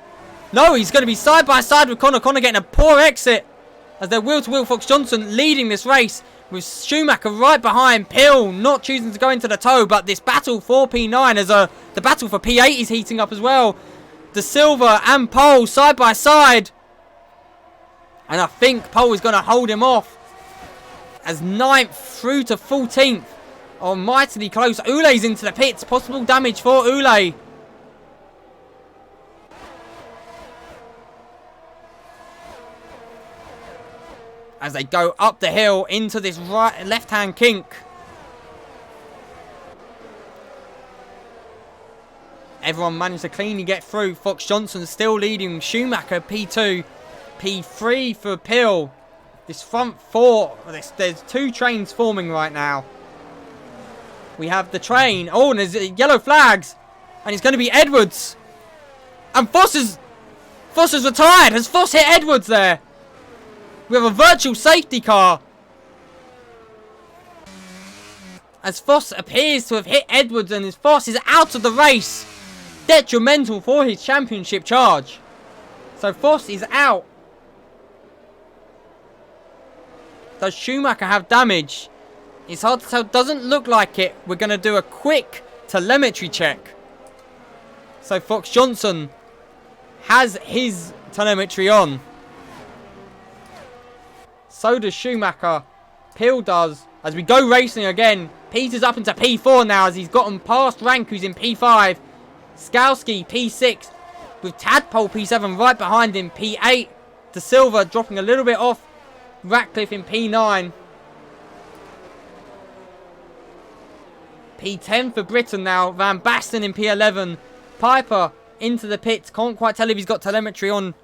No, he's going to be side by side with Connor. Connor getting a poor exit as they're wheel-to-wheel. Fox Johnson leading this race with Schumacher right behind. Pill not choosing to go into the toe, but this battle for P9 as the battle for P8 is heating up as well. De Silva and Pole side by side. And I think Pole is going to hold him off as 9th through to 14th. Oh, mightily close. Ule's into the pits. Possible damage for Ule. As they go up the hill into this left-hand kink. Everyone managed to cleanly get through. Fox Johnson still leading. Schumacher P2. P3 for Pill. This front four. There's 2 trains forming right now. We have the train. Oh, and there's yellow flags. And it's going to be Edwards. And Foss has retired. Has Foss hit Edwards there? We have a virtual safety car. As Foss appears to have hit Edwards, and as Foss is out of the race. Detrimental for his championship charge. So Foss is out. Does Schumacher have damage? It's hard to tell. Doesn't look like it. We're going to do a quick telemetry check. So Fox Johnson has his telemetry on. So does Schumacher. Pill does. As we go racing again. Peter's up into P4 now as he's gotten past Rank, who's in P5. Skowski P6 with Tadpole P7 right behind him. P8. De Silva dropping a little bit off. Ratcliffe in P9. P10 for Britain now. Van Basten in P11. Piper into the pits. Can't quite tell if he's got telemetry on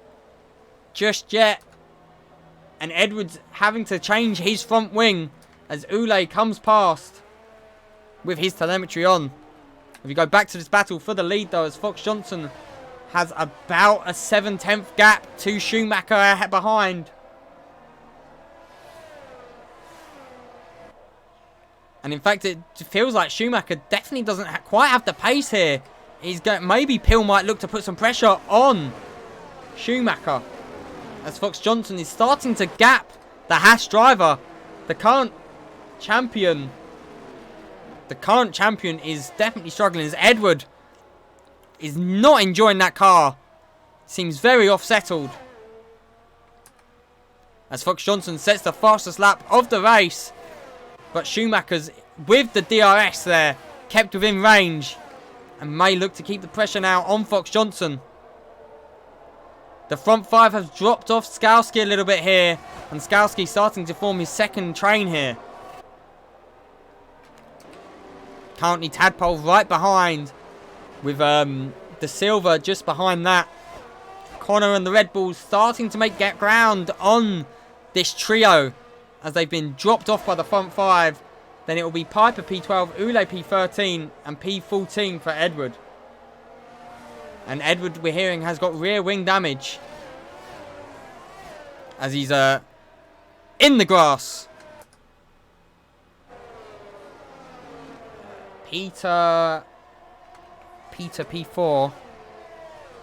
just yet. And Edwards having to change his front wing as Ule comes past with his telemetry on. If you go back to this battle for the lead though, as Fox Johnson has about a 7/10 gap to Schumacher behind. And in fact, it feels like Schumacher definitely doesn't quite have the pace here. He's going. Maybe Pill might look to put some pressure on Schumacher. As Fox Johnson is starting to gap the Haas driver. The current champion is definitely struggling. As Edward is not enjoying that car. Seems very off-settled. As Fox Johnson sets the fastest lap of the race. But Schumacher's, with the DRS there, kept within range. And may look to keep the pressure now on Fox Johnson. The front 5 has dropped off Skowski a little bit here. And Skowski starting to form his second train here. Currently Tadpole right behind. With De Silva just behind that. Connor and the Red Bulls starting to make ground on this trio. As they've been dropped off by the front 5. Then it will be Piper P12, Ule P13 and P14 for Edward. And Edward, we're hearing, has got rear wing damage. As he's in the grass. Peter P4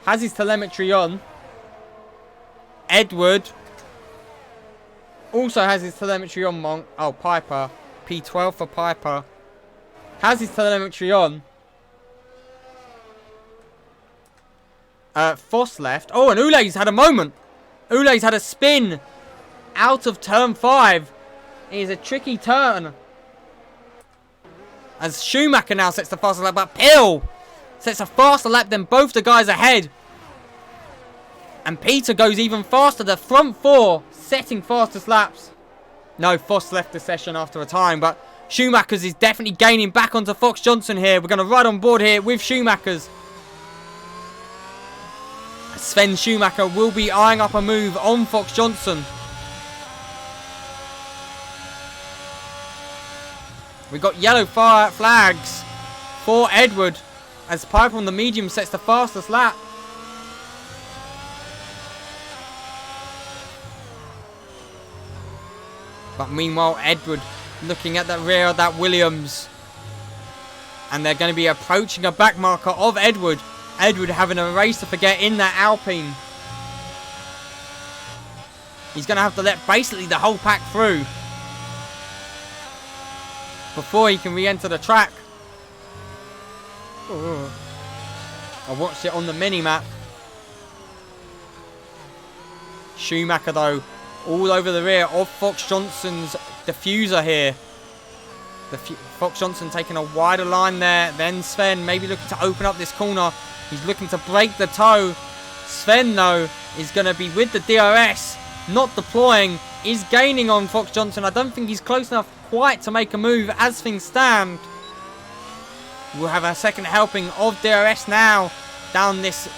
has his telemetry on. Edward also has his telemetry on. Monk. Oh, Piper. P12 for Piper. Has his telemetry on. Foss left. Oh, and Ule's had a moment. Ule's had a spin out of turn 5. It is a tricky turn. As Schumacher now sets the faster lap, but Pill sets a faster lap than both the guys ahead. And Peter goes even faster. The front 4 setting fastest laps. No, Foss left the session after a time, but Schumacher's is definitely gaining back onto Fox Johnson here. We're going to ride on board here with Schumacher's. Sven Schumacher will be eyeing up a move on Fox Johnson. We've got yellow fire flags for Edward as Piper on the medium sets the fastest lap. But meanwhile, Edward looking at the rear of that Williams. And they're going to be approaching a back marker of Edward. Edward having a race to forget in that Alpine. He's going to have to let basically the whole pack through before he can re-enter the track. I watched it on the mini-map. Schumacher, though, all over the rear of Fox Johnson's diffuser here. Fox Johnson taking a wider line there. Then Sven maybe looking to open up this corner. He's looking to break the toe. Sven, though, is going to be with the DRS. Not deploying. Is gaining on Fox Johnson. I don't think he's close enough quite to make a move as things stand. We'll have a second helping of DRS now down this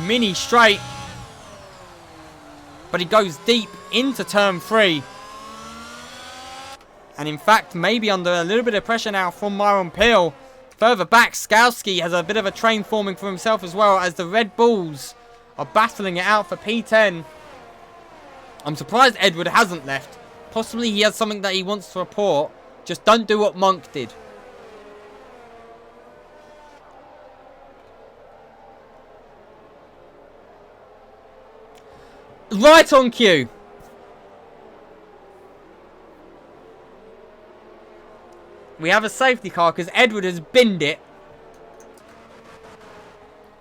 mini straight. But he goes deep into turn 3. And in fact, maybe under a little bit of pressure now from Myron Peel. Further back, Skowski has a bit of a train forming for himself as well, as the Red Bulls are battling it out for P10. I'm surprised Edward hasn't left. Possibly he has something that he wants to report. Just don't do what Monk did. Right on cue. We have a safety car because Edward has binned it.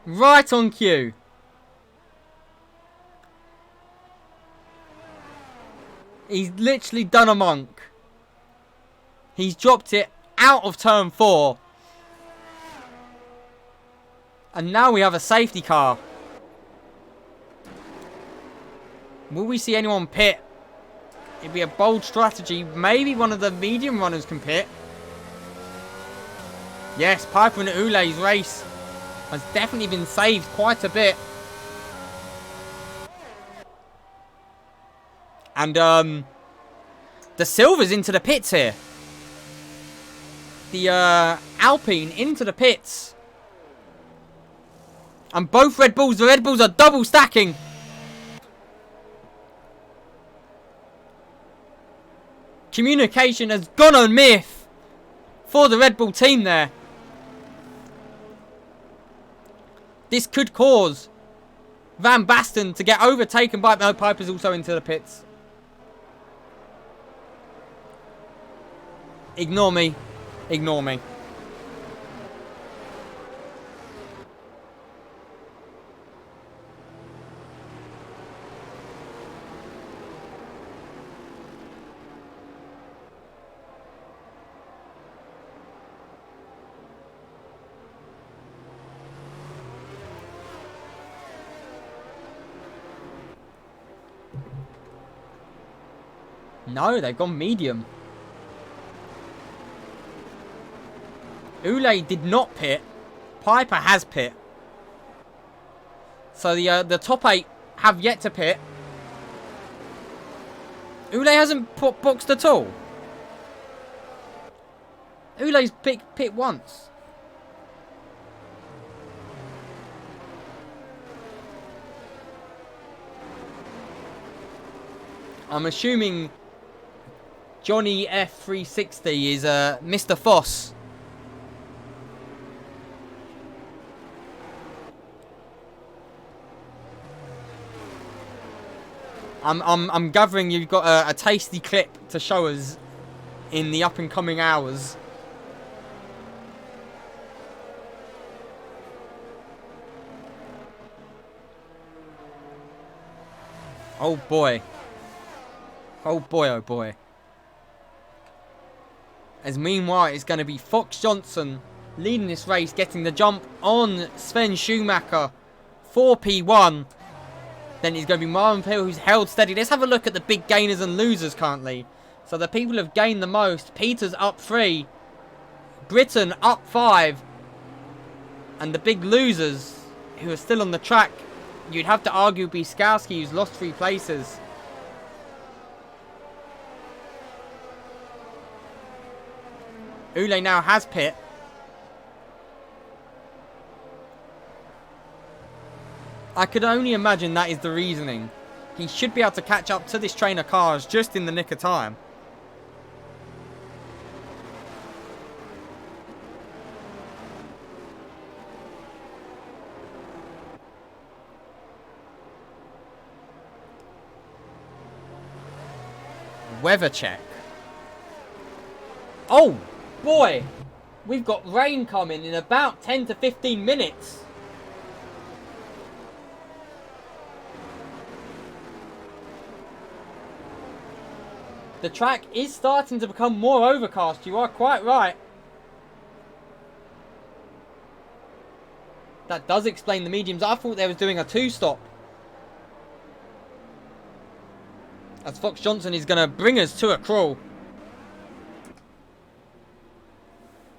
Right on cue. He's literally done a Monk. He's dropped it out of turn 4. And now we have a safety car. Will we see anyone pit? It'd be a bold strategy. Maybe one of the medium runners can pit. Yes, Piper and Ule's race has definitely been saved quite a bit. And the Silver's into the pits here. The Alpine into the pits. And both Red Bulls, the Red Bulls are double stacking. Communication has gone on myth for the Red Bull team there. This could cause Van Basten to get overtaken by... No, Piper's also into the pits. Ignore me. Ignore me. No, they've gone medium. Ule did not pit. Piper has pit. So the top 8 have yet to pit. Ule hasn't boxed at all. Ule's pit once. I'm assuming Johnny F360 is Mr. Foss. I'm gathering you've got a tasty clip to show us in the up and coming hours. Oh boy. Oh boy, oh boy. As meanwhile, it's going to be Fox Johnson leading this race, getting the jump on Sven Schumacher for P1. Then it's going to be Marvin Peel who's held steady. Let's have a look at the big gainers and losers currently. So the people who have gained the most. Peters up 3. Britain up 5. And the big losers who are still on the track, you'd have to argue be Skowski, who's lost 3 places. Ule now has pit. I could only imagine that is the reasoning. He should be able to catch up to this train of cars just in the nick of time. weather check. Oh, boy. We've got rain coming in about 10 to 15 minutes. The track is starting to become more overcast. You are quite right. That does explain the mediums. I thought they was doing a two-stop. As Fox Johnson is going to bring us to a crawl.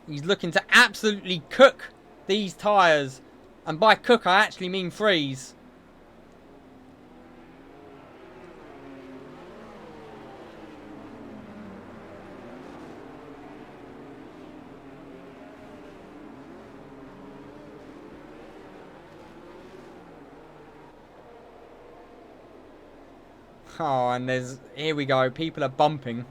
He's looking to absolutely cook these tyres. And by cook, I actually mean freeze. Oh, and here we go. People are bumping.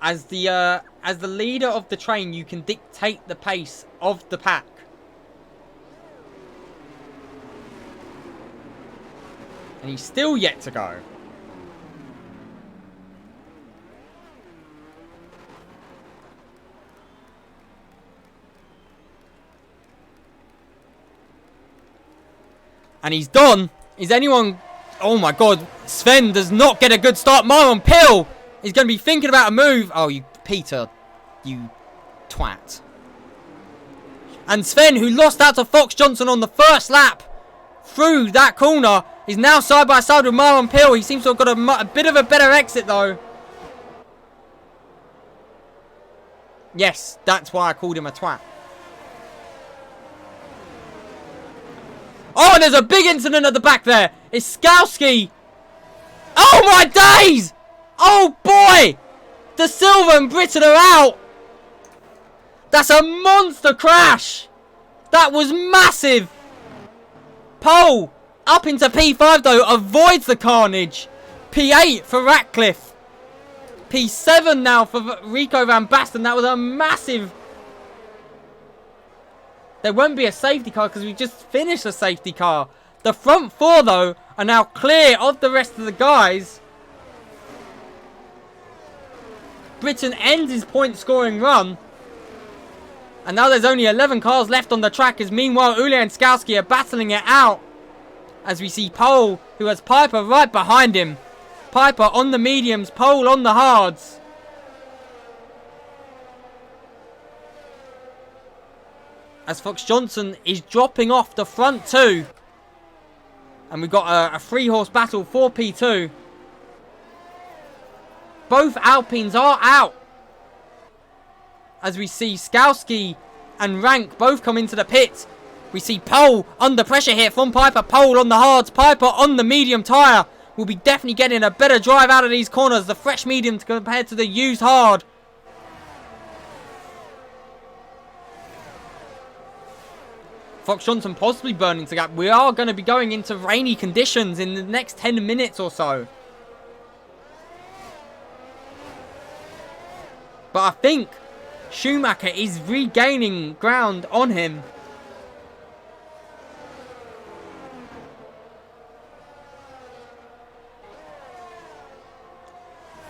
As the leader of the train, you can dictate the pace of the pack. And he's still yet to go. And he's done. Is anyone... Oh my god. Sven does not get a good start. Myron Pill is going to be thinking about a move. Oh, you Peter. You twat. And Sven, who lost out to Fox Johnson on the first lap through that corner, is now side by side with Myron Pill. He seems to have got a bit of a better exit though. Yes, that's why I called him a twat. Oh, and there's a big incident at the back there. It's Skowski. Oh, my days. Oh, boy. De Silva and Britton are out. That's a monster crash. That was massive. Pole up into P5, though. Avoids the carnage. P8 for Ratcliffe. P7 now for Rico Van Basten. That was a massive... There won't be a safety car because we just finished a safety car. The front four, though, are now clear of the rest of the guys. Britton ends his point-scoring run. And now there's only 11 cars left on the track as meanwhile Ule and Skowski are battling it out. As we see Pole, who has Piper right behind him. Piper on the mediums, Pole on the hards. As Fox Johnson is dropping off the front two. And we've got a three-horse battle for P2. Both Alpines are out. As we see Skowski and Rank both come into the pit. We see Pole under pressure here from Piper. Pole on the hards. Piper on the medium tyre. Will be definitely getting a better drive out of these corners. The fresh medium compared to the used hard. Fox Johnson possibly burning the gap. We are going to be going into rainy conditions in the next 10 minutes or so. But I think Schumacher is regaining ground on him.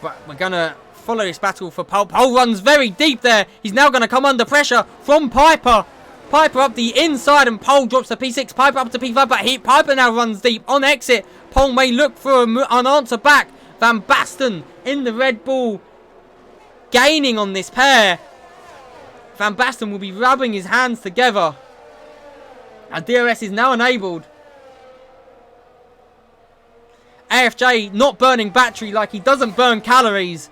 But we're going to follow this battle for Pole. Pole runs very deep there. He's now going to come under pressure from Piper. Piper up the inside and Pole drops to P6. Piper up to P5, but Piper now runs deep on exit. Pole may look for an answer back. Van Basten in the Red Bull gaining on this pair. Van Basten will be rubbing his hands together. And DRS is now enabled. AFJ not burning battery like he doesn't burn calories.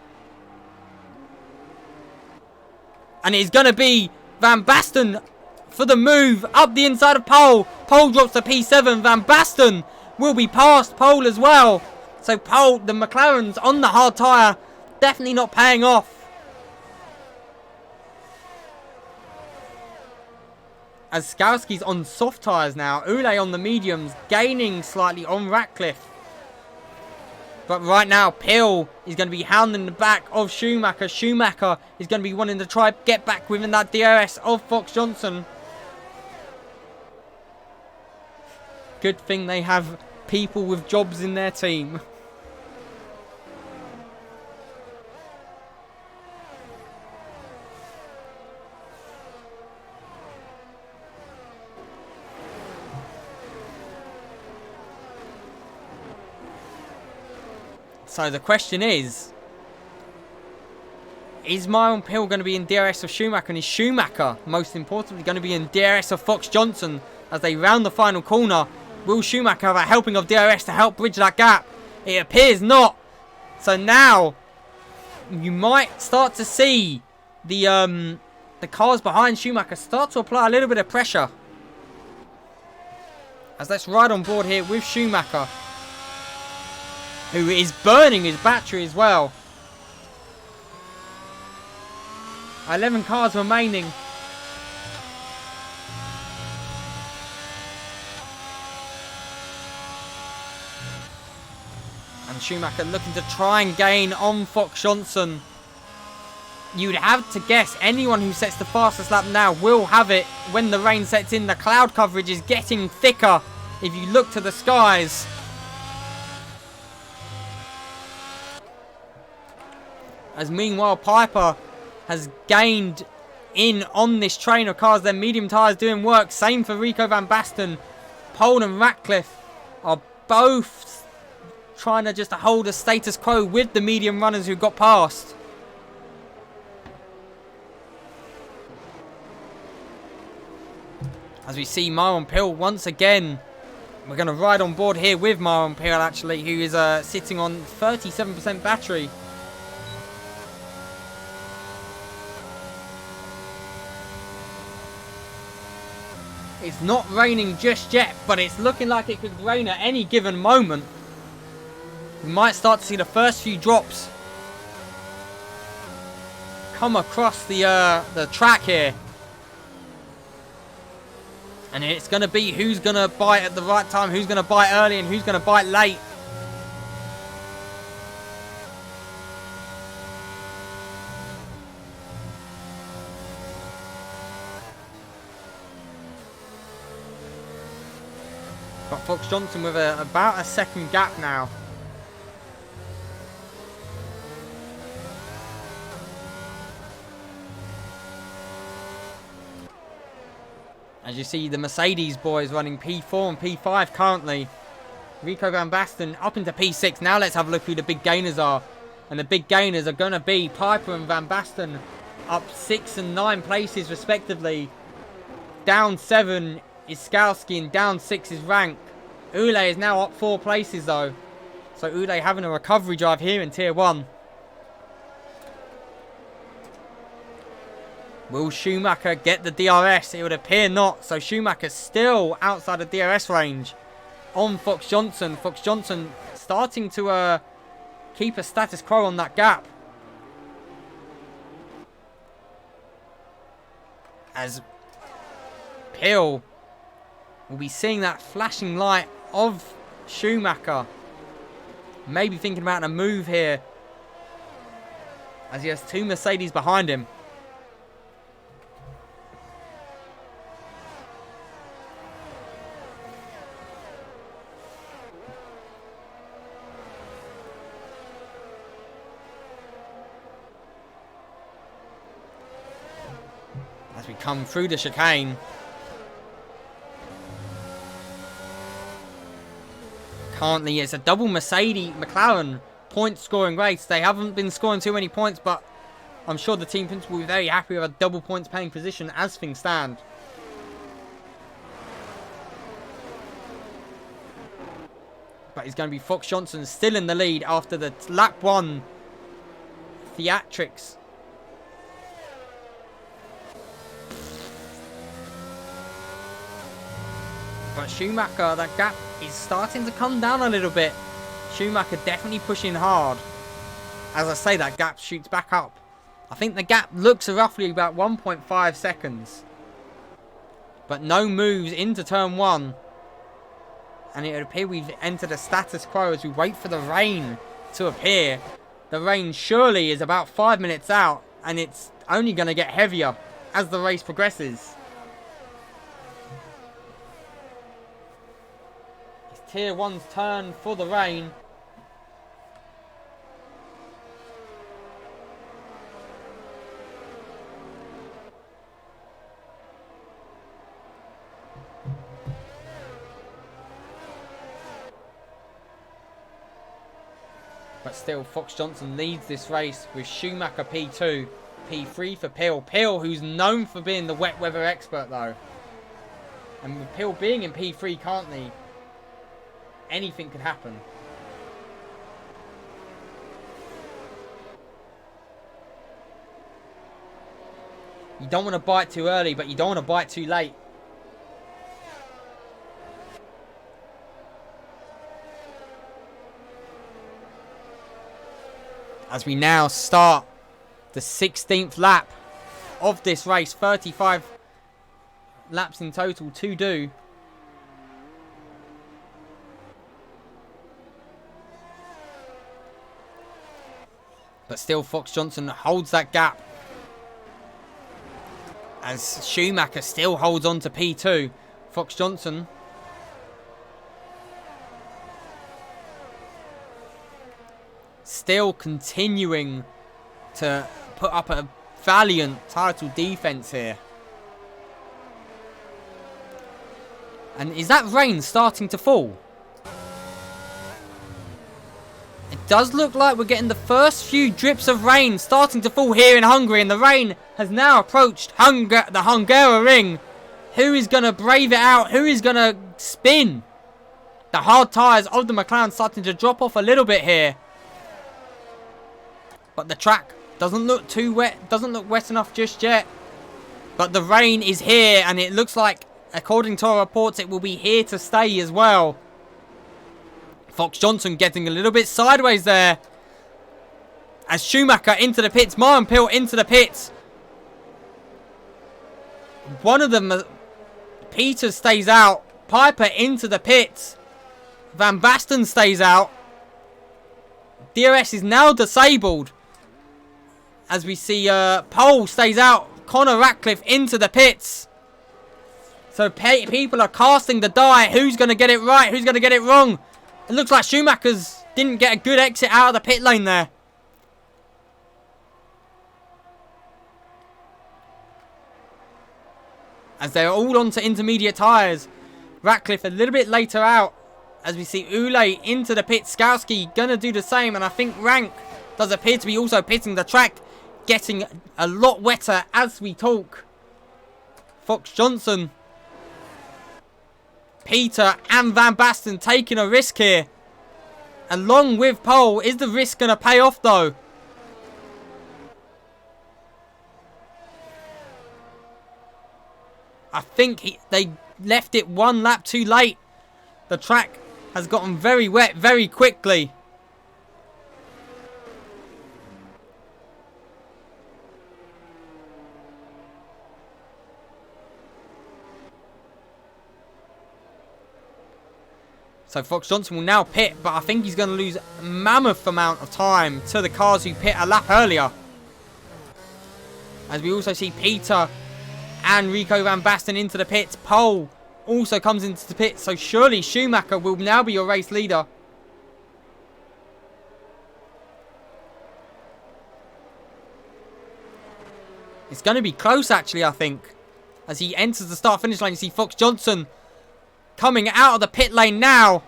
And it's going to be Van Basten for the move up the inside of Pole. Pole drops to P7. Van Basten will be past Pole as well. So Pole, the McLaren's on the hard tyre, definitely not paying off. As Skowski's on soft tyres now. Ule on the mediums, gaining slightly on Ratcliffe. But right now, Pill is going to be hounding the back of Schumacher. Schumacher is going to be wanting to try get back within that DRS of Fox Johnson. Good thing they have people with jobs in their team. So the question is Myron Pill going to be in DRS of Schumacher? And is Schumacher, most importantly, going to be in DRS of Fox Johnson as they round the final corner? Will Schumacher have a helping of DRS to help bridge that gap? It appears not. So now you might start to see the cars behind Schumacher start to apply a little bit of pressure. As let's ride on board here with Schumacher, who is burning his battery as well. 11 cars remaining. And Schumacher looking to try and gain on Fox Johnson. You'd have to guess anyone who sets the fastest lap now will have it when the rain sets in. The cloud coverage is getting thicker if you look to the skies. As meanwhile, Piper has gained in on this train of cars. Their medium tyres doing work. Same for Rico van Basten. Pole and Ratcliffe are both trying to just hold a status quo with the medium runners who got past. As we see Myron Pill once again. We're going to ride on board here with Myron Pill actually, who is sitting on 37% battery. It's not raining just yet, but it's looking like it could rain at any given moment. We might start to see the first few drops come across the track here. And it's going to be who's going to bite at the right time, who's going to bite early and who's going to bite late. Got Fox Johnson with about a second gap now. As you see, the Mercedes boys running P4 and P5 currently. Rico van Basten up into P6. Now let's have a look who the big gainers are. And the big gainers are going to be Piper and van Basten up 6 and 9 places respectively. Down 7 is Skowski and down 6 is Rank. Ule is now up 4 places though. So Ule having a recovery drive here in Tier 1. Will Schumacher get the DRS? It would appear not. So Schumacher still outside of DRS range on Fox Johnson. Fox Johnson starting to keep a status quo on that gap. As Pill will be seeing that flashing light of Schumacher. Maybe thinking about a move here. As he has 2 Mercedes behind him. As we come through the chicane. Currently, it's a double Mercedes McLaren point scoring race. They haven't been scoring too many points, but I'm sure the team principal will be very happy with a double points paying position as things stand. But it's going to be Fox Johnson still in the lead after the lap 1 theatrics. But Schumacher, that gap is starting to come down a little bit. Schumacher definitely pushing hard. As I say, that gap shoots back up. I think the gap looks roughly about 1.5 seconds. But no moves into turn 1. And it would appear we've entered a status quo as we wait for the rain to appear. The rain surely is about 5 minutes out. And it's only going to get heavier as the race progresses. here. One's turn for the rain. But still, Fox Johnson leads this race with Schumacher P2, P3 for Peel. Peel, who's known for being the wet weather expert, though. And with Peel being in P3 currently, anything could happen. You don't want to bite too early, but you don't want to bite too late. As we now start the 16th lap of this race. 35 laps in total to do. But still, Fox Johnson holds that gap. As Schumacher still holds on to P2. Fox Johnson still continuing to put up a valiant title defense here. And is that rain starting to fall? It does look like we're getting the first few drips of rain starting to fall here in Hungary. And the rain has now approached the Hungarian. Who is going to brave it out? Who is going to spin? The hard tyres of the McLaren starting to drop off a little bit here. But the track doesn't look too wet. Doesn't look wet enough just yet. But the rain is here. And it looks like, according to our reports, it will be here to stay as well. Fox Johnson getting a little bit sideways there. As Schumacher into the pits. Peel into the pits. One of them, Peter, stays out. Piper into the pits. Van Basten stays out. DRS is now disabled. As we see Pole stays out. Conor Ratcliffe into the pits. So people are casting the die. Who's going to get it right? Who's going to get it wrong? It looks like Schumacher's didn't get a good exit out of the pit lane there. As they're all onto intermediate tyres. Ratcliffe a little bit later out. As we see Ule into the pit. Skowski going to do the same. And I think Rank does appear to be also pitting the track. Getting a lot wetter as we talk. Fox Johnson, Peter and Van Basten taking a risk here. Along with Pole. Is the risk going to pay off though? I think they left it one lap too late. The track has gotten very wet very quickly. So Fox Johnson will now pit, but I think he's going to lose a mammoth amount of time to the cars who pit a lap earlier. As we also see Peter and Rico Van Basten into the pits. Pole also comes into the pits, so surely Schumacher will now be your race leader. It's going to be close actually, I think. As he enters the start-finish line, you see Fox Johnson coming out of the pit lane now.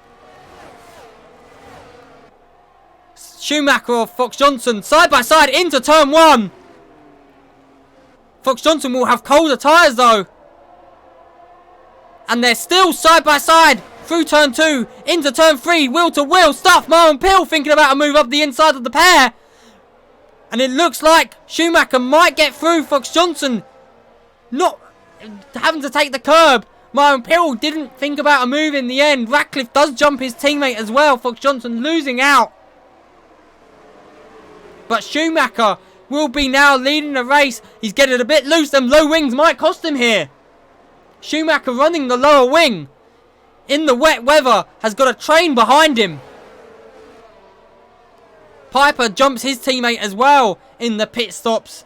Schumacher or Fox Johnson side by side into turn 1. Fox Johnson will have colder tyres though. And they're still side by side through turn 2 into turn 3. Wheel to wheel stuff. Peel thinking about a move up the inside of the pair. And it looks like Schumacher might get through. Fox Johnson not having to take the curb. Peel didn't think about a move in the end. Ratcliffe does jump his teammate as well. Fox Johnson losing out. But Schumacher will be now leading the race. He's getting a bit loose. Them low wings might cost him here. Schumacher running the lower wing in the wet weather. Has got a train behind him. Piper jumps his teammate as well in the pit stops.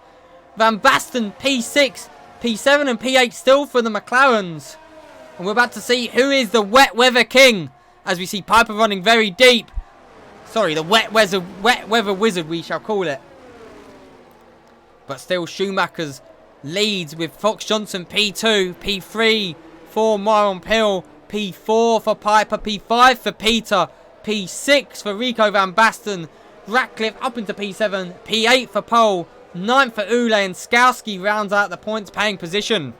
Van Basten P6, P7 and P8 still for the McLarens. And we're about to see who is the wet weather king. as we see Piper running very deep. Sorry, the wet weather wizard, we shall call it. But still, Schumacher's leads with Fox Johnson P2, P3 for Myron Pill, P4 for Piper, P5 for Peter, P6 for Rico van Basten, Ratcliffe up into P7, P8 for Pole, 9th for Ule, and Skowski rounds out the points paying position.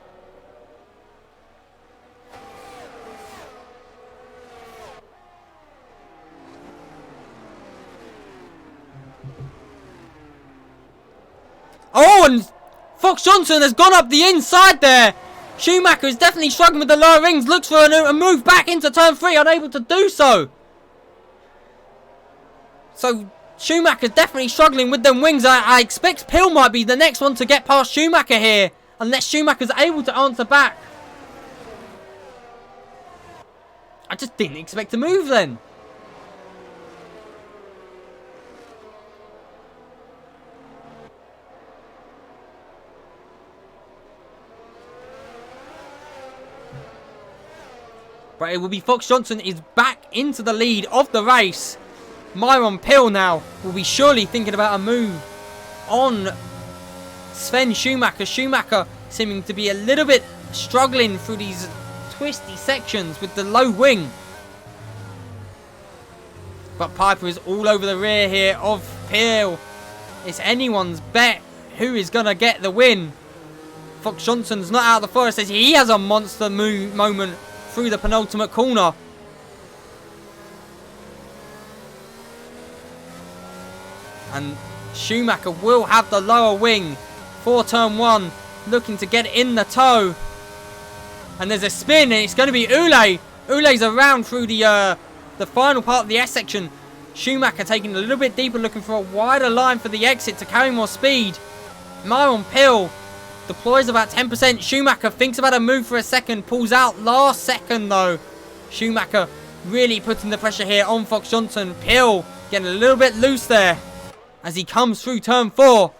Oh, and Fox Johnson has gone up the inside there. Schumacher is definitely struggling with the lower rings. Looks for a move back into turn 3. Unable to do so. So Schumacher's definitely struggling with them wings. I expect Pill might be the next one to get past Schumacher here. Unless Schumacher's able to answer back. I just didn't expect to move then. But it will be Fox Johnson is back into the lead of the race. Myron Pill now will be surely thinking about a move on Sven Schumacher. Schumacher seeming to be a little bit struggling through these twisty sections with the low wing. But Piper is all over the rear here of Pill. It's anyone's bet who is going to get the win. Fox Johnson's not out of the forest as he has a monster moment through the penultimate corner. And Schumacher will have the lower wing for turn 1, looking to get in the toe. And there's a spin, and it's going to be Ule. Ule's around through the final part of the S section. Schumacher taking a little bit deeper, looking for a wider line for the exit to carry more speed. Myron Pill deploys about 10%. Schumacher thinks about a move for a second. Pulls out last second though. Schumacher really putting the pressure here on Fox Johnson. Pill getting a little bit loose there as he comes through turn 4.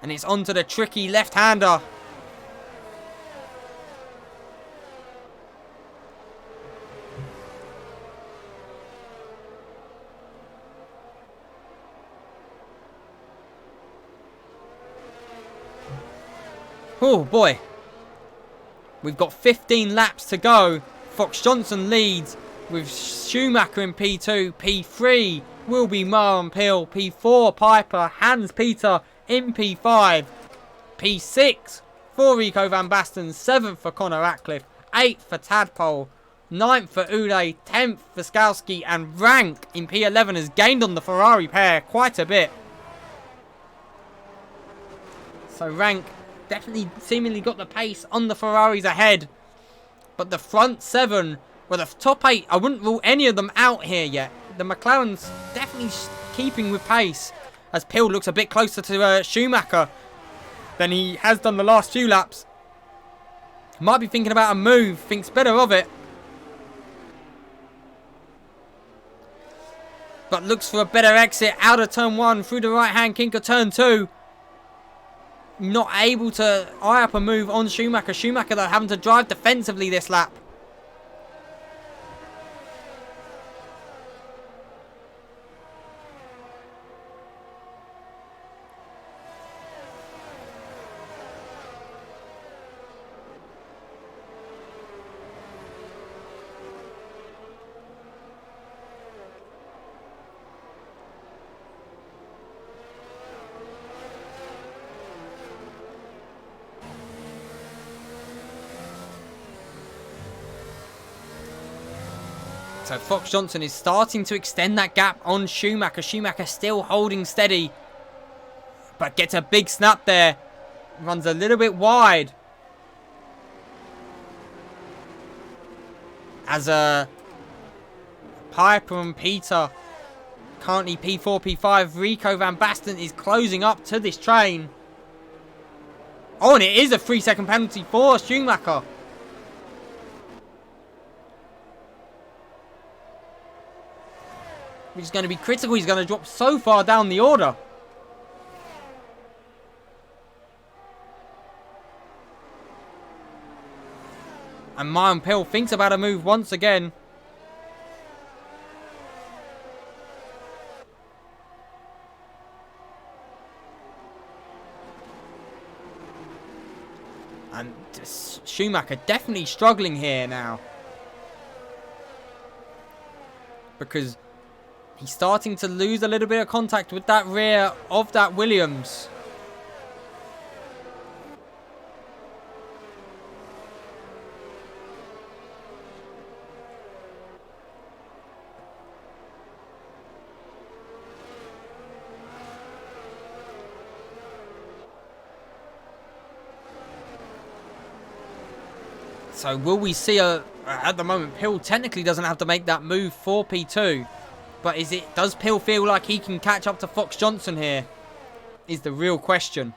And it's onto the tricky left-hander. Oh boy. We've got 15 laps to go. Fox Johnson leads with Schumacher in P2. P3 will be Myron Pill. P4 Piper. Hans Peter in P5. P6 for Rico van Basten. 7th for Connor Ratcliffe. 8th for Tadpole. 9th for Ule. 10th for Skowski. And Rank in P11 has gained on the Ferrari pair quite a bit. So Rank definitely seemingly got the pace on the Ferraris ahead. But the front 7, well, the top 8, I wouldn't rule any of them out here yet. The McLaren's definitely keeping with pace as Pill looks a bit closer to Schumacher than he has done the last few laps. Might be thinking about a move, thinks better of it. But looks for a better exit out of turn 1 through the right-hand kink of turn 2. Not able to eye up a move on Schumacher. Schumacher though having to drive defensively this lap. So Fox Johnson is starting to extend that gap on Schumacher. Schumacher still holding steady. But gets a big snap there. Runs a little bit wide. As Piper and Peter, currently P4, P5. Rico van Basten is closing up to this train. Oh, and it is a 3-second penalty for Schumacher. Which is going to be critical. He's going to drop so far down the order. And Myron Pill thinks about a move once again. And Schumacher definitely struggling here now. Because he's starting to lose a little bit of contact with that rear of that Williams. So will we see at the moment, Pill technically doesn't have to make that move for P2. But does Pill feel like he can catch up to Fox Johnson here? Is the real question.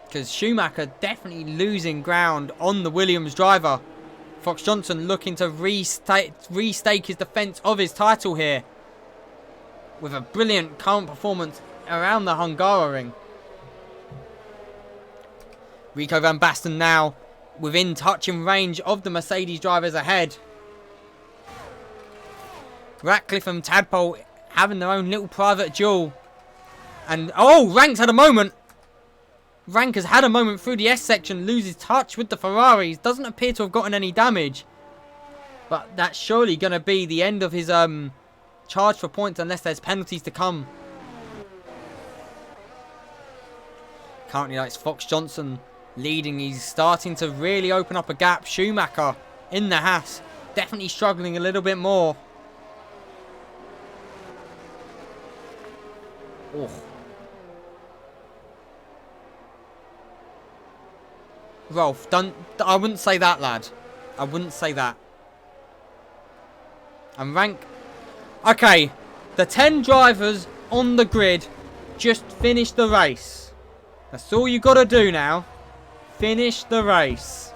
Because Schumacher definitely losing ground on the Williams driver. Fox Johnson looking to restake his defence of his title here. With a brilliant current performance around the Hungarian. Rico van Basten now within touching range of the Mercedes drivers ahead. Ratcliffe and Tadpole having their own little private duel. And, oh, Rank's had a moment. Rank has had a moment through the S section, loses touch with the Ferraris. Doesn't appear to have gotten any damage. But that's surely going to be the end of his charge for points unless there's penalties to come. Currently, it's Fox Johnson leading. He's starting to really open up a gap. Schumacher in the Haas, definitely struggling a little bit more. Oh. Rolf, I wouldn't say that, lad. I wouldn't say that. And Rank. Okay, the 10 drivers on the grid just finished the race. That's all you got to do now. Finish the race.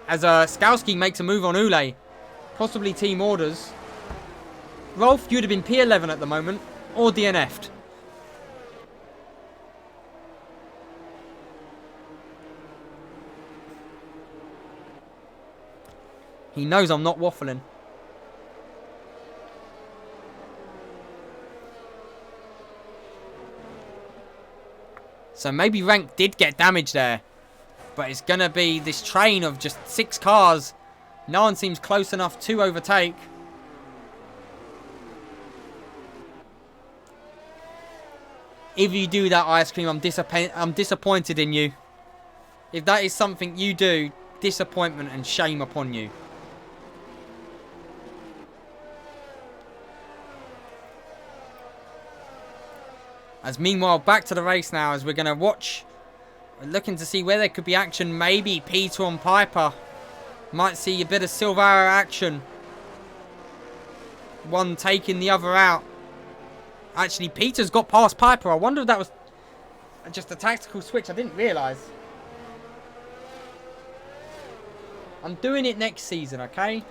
As Skowski makes a move on Ule. Possibly team orders. Rolf, you'd have been P11 at the moment. Or DNF'd. He knows I'm not waffling. So maybe Rank did get damage there. But it's going to be this train of just 6 cars. No one seems close enough to overtake. If you do that, Ice Cream, I'm disappointed in you. If that is something you do, disappointment and shame upon you. As meanwhile, back to the race now as we're going to watch. We're looking to see where there could be action. Maybe Peter and Piper. Might see a bit of Silver Arrow action. One taking the other out. Actually, Peter's got past Piper. I wonder if that was just a tactical switch. I didn't realise. I'm doing it next season, okay?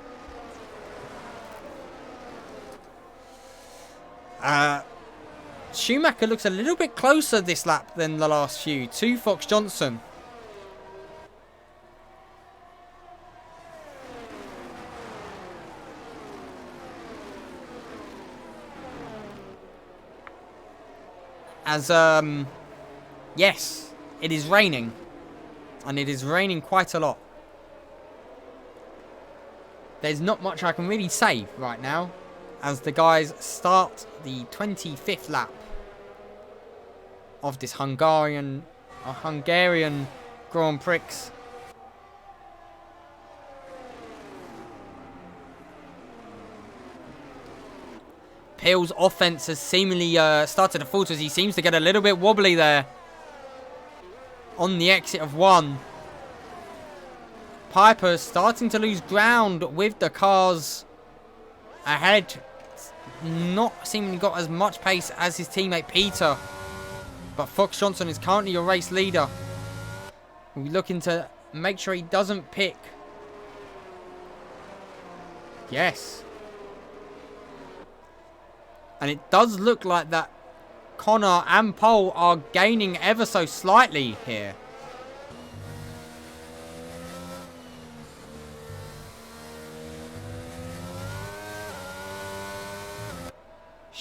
Schumacher looks a little bit closer this lap than the last few to Fox Johnson. As, yes, it is raining. And it is raining quite a lot. There's not much I can really say right now. As the guys start the 25th lap of this Hungarian Grand Prix. Pill's offense has seemingly started to falter as he seems to get a little bit wobbly there on the exit of 1. Piper starting to lose ground with the cars ahead. Not seemingly got as much pace as his teammate Peter. But Fox Johnson is currently your race leader. We're looking to make sure he doesn't pick. Yes. And it does look like that Connor and Pole are gaining ever so slightly here.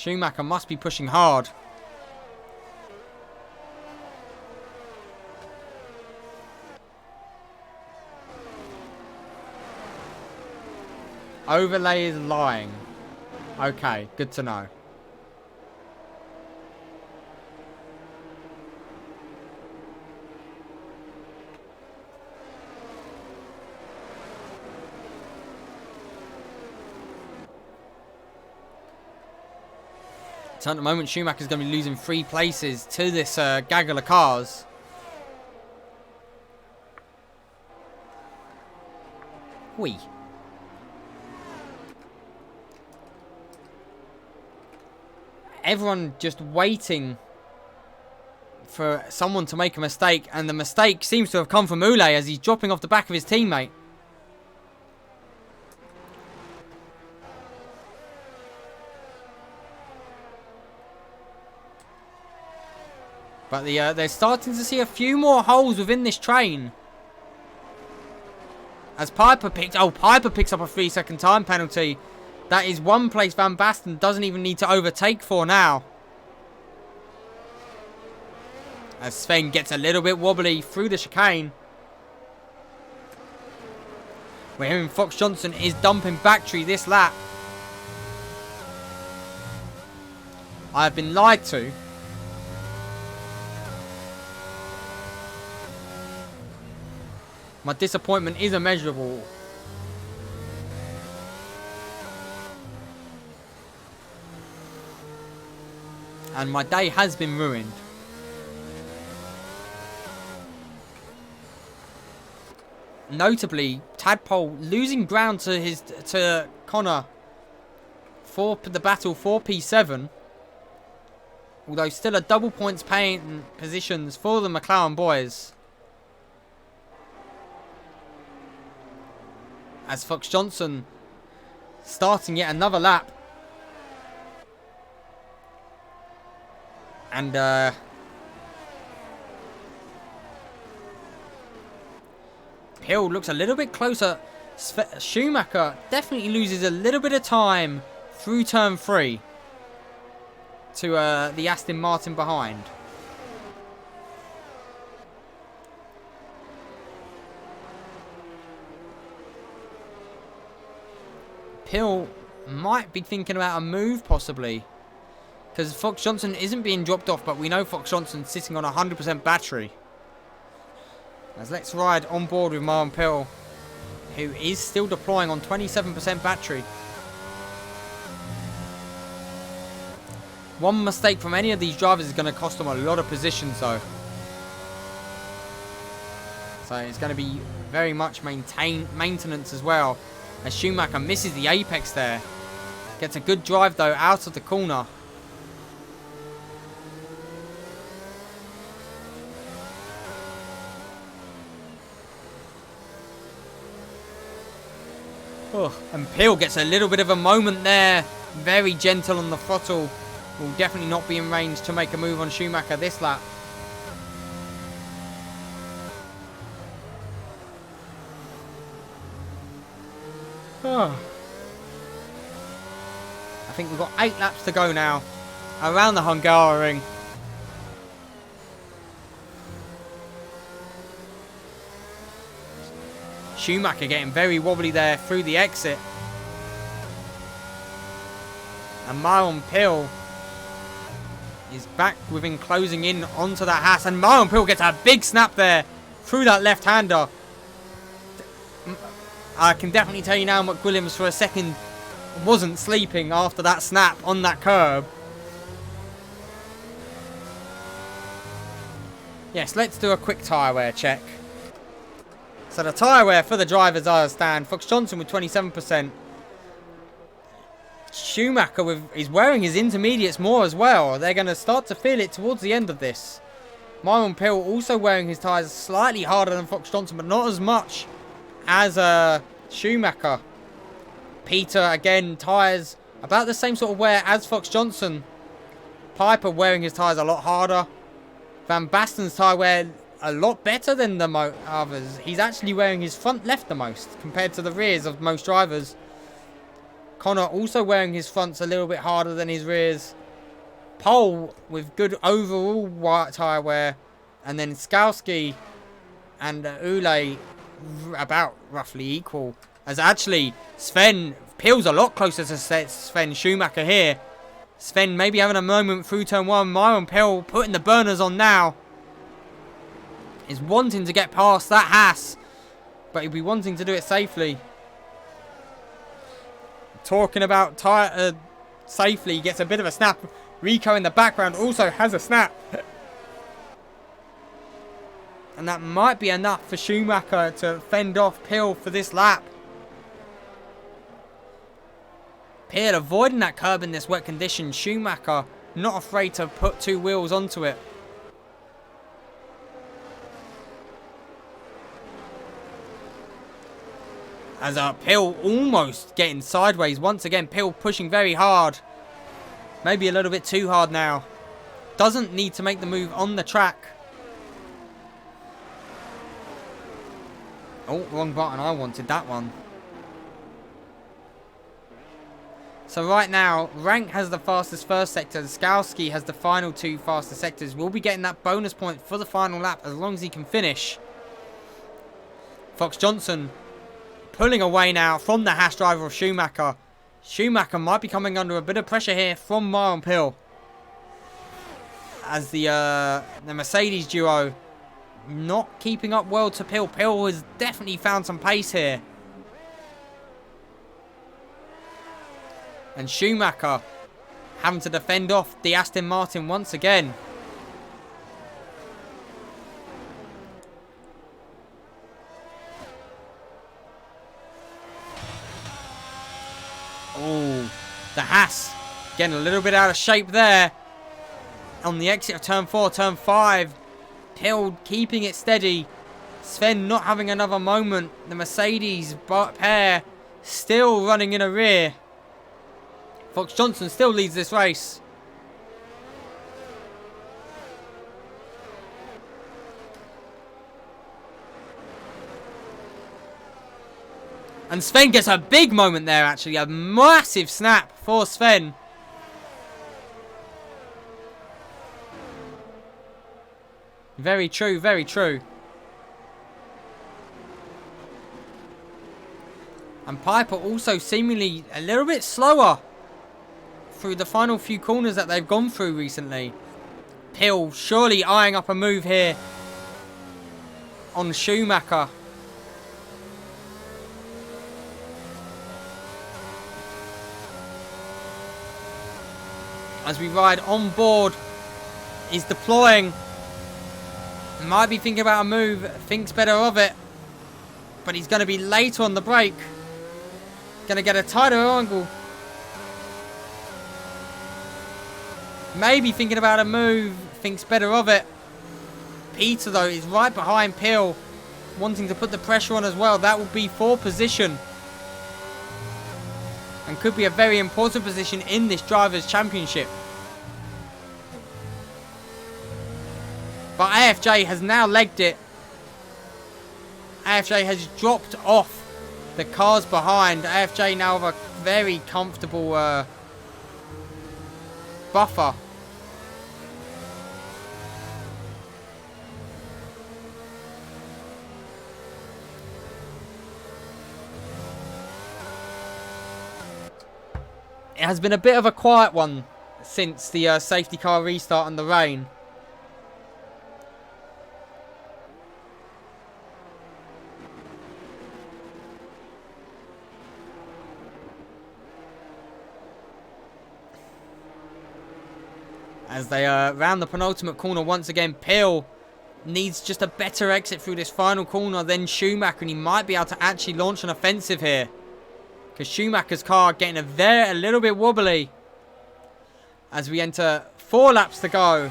Schumacher must be pushing hard. Overlay is lying. Okay, good to know. So at the moment, Schumacher's going to be losing 3 places to this gaggle of cars. Whee. Everyone just waiting for someone to make a mistake, and the mistake seems to have come from Ule as he's dropping off the back of his teammate. But they're starting to see a few more holes within this train. As Piper picks up a 3-second time penalty. That is 1 place Van Basten doesn't even need to overtake for now. As Sven gets a little bit wobbly through the chicane. We're hearing Fox Johnson is dumping battery this lap. I have been lied to. My disappointment is immeasurable. And my day has been ruined. Notably, Tadpole losing ground to Connor for the battle for P7. Although still a double points paying positions for the McLaren boys. As Fox Johnson starting yet another lap. And Hill looks a little bit closer. Schumacher definitely loses a little bit of time through turn 3 to the Aston Martin behind. Hill might be thinking about a move possibly. Because Fox Johnson isn't being dropped off, but we know Fox Johnson's sitting on 100% battery. As let's ride on board with Marlon Pill, who is still deploying on 27% battery. One mistake from any of these drivers is going to cost them a lot of positions though. So it's going to be very much maintenance as well. As Schumacher misses the apex there. Gets a good drive though out of the corner. Oh, and Peel gets a little bit of a moment there. Very gentle on the throttle. Will definitely not be in range to make a move on Schumacher this lap. Oh. I think we've got 8 laps to go now around the Hungarian. Schumacher getting very wobbly there through the exit. And Myron Pill is back within closing in onto that Haas. And Myron Pill gets a big snap there through that left-hander. I can definitely tell you now McWilliams for a second wasn't sleeping after that snap on that curb. Yes, let's do a quick tyre wear check. So the tyre wear for the drivers I understand. Fox Johnson with 27%. Schumacher is wearing his intermediates more as well. They're going to start to feel it towards the end of this. Myron Pill also wearing his tyres slightly harder than Fox Johnson, but not as much as Schumacher. Peter, again, tyres about the same sort of wear as Fox Johnson. Piper wearing his tyres a lot harder. Van Basten's tyre wear a lot better than the others. He's actually wearing his front left the most compared to the rears of most drivers. Connor also wearing his fronts a little bit harder than his rears. Pole with good overall white tyre wear. And then Skowski and Ule about roughly equal. As actually Sven peels a lot closer to Sven Schumacher here. Sven maybe having a moment through turn 1. Myron Pill putting the burners on now. Is wanting to get past that Haas. But he'll be wanting to do it safely. Talking about tyre safely, gets a bit of a snap. Rico in the background also has a snap. And that might be enough for Schumacher to fend off Pill for this lap. Pill avoiding that curb in this wet condition. Schumacher not afraid to put 2 wheels onto it. As Pill almost getting sideways. Once again, Pill pushing very hard. Maybe a little bit too hard now. Doesn't need to make the move on the track. Oh, wrong button. I wanted that one. So right now, Rank has the fastest first sector. Skowski has the final 2 fastest sectors. We'll be getting that bonus point for the final lap as long as he can finish. Fox Johnson pulling away now from the Haas driver of Schumacher. Schumacher might be coming under a bit of pressure here from Myron Pill. As the Mercedes duo not keeping up well to Pill. Pill has definitely found some pace here. And Schumacher having to defend off the Aston Martin once again. Oh, the Haas getting a little bit out of shape there. On the exit of turn 4, turn 5. Pill keeping it steady. Sven not having another moment. The Mercedes pair still running in a rear. Fox Johnson still leads this race. And Sven gets a big moment there, actually. A massive snap for Sven. Very true, very true. And Piper also seemingly a little bit slower through the final few corners that they've gone through recently. Pill surely eyeing up a move here on Schumacher. As we ride on board, he's deploying. Might be thinking about a move, thinks better of it. But he's going to be later on the brake. Going to get a tighter angle. Maybe thinking about a move, thinks better of it. Peter, though, is right behind Pill, wanting to put the pressure on as well. That will be for position. And could be a very important position in this Drivers' Championship. But AFJ has now legged it. AFJ has dropped off the cars behind. AFJ now have a very comfortable buffer. It has been a bit of a quiet one since the safety car restart and the rain. As they round the penultimate corner once again, Pill needs just a better exit through this final corner than Schumacher, and he might be able to actually launch an offensive here. Because Schumacher's car getting a little bit wobbly. As we enter 4 laps to go.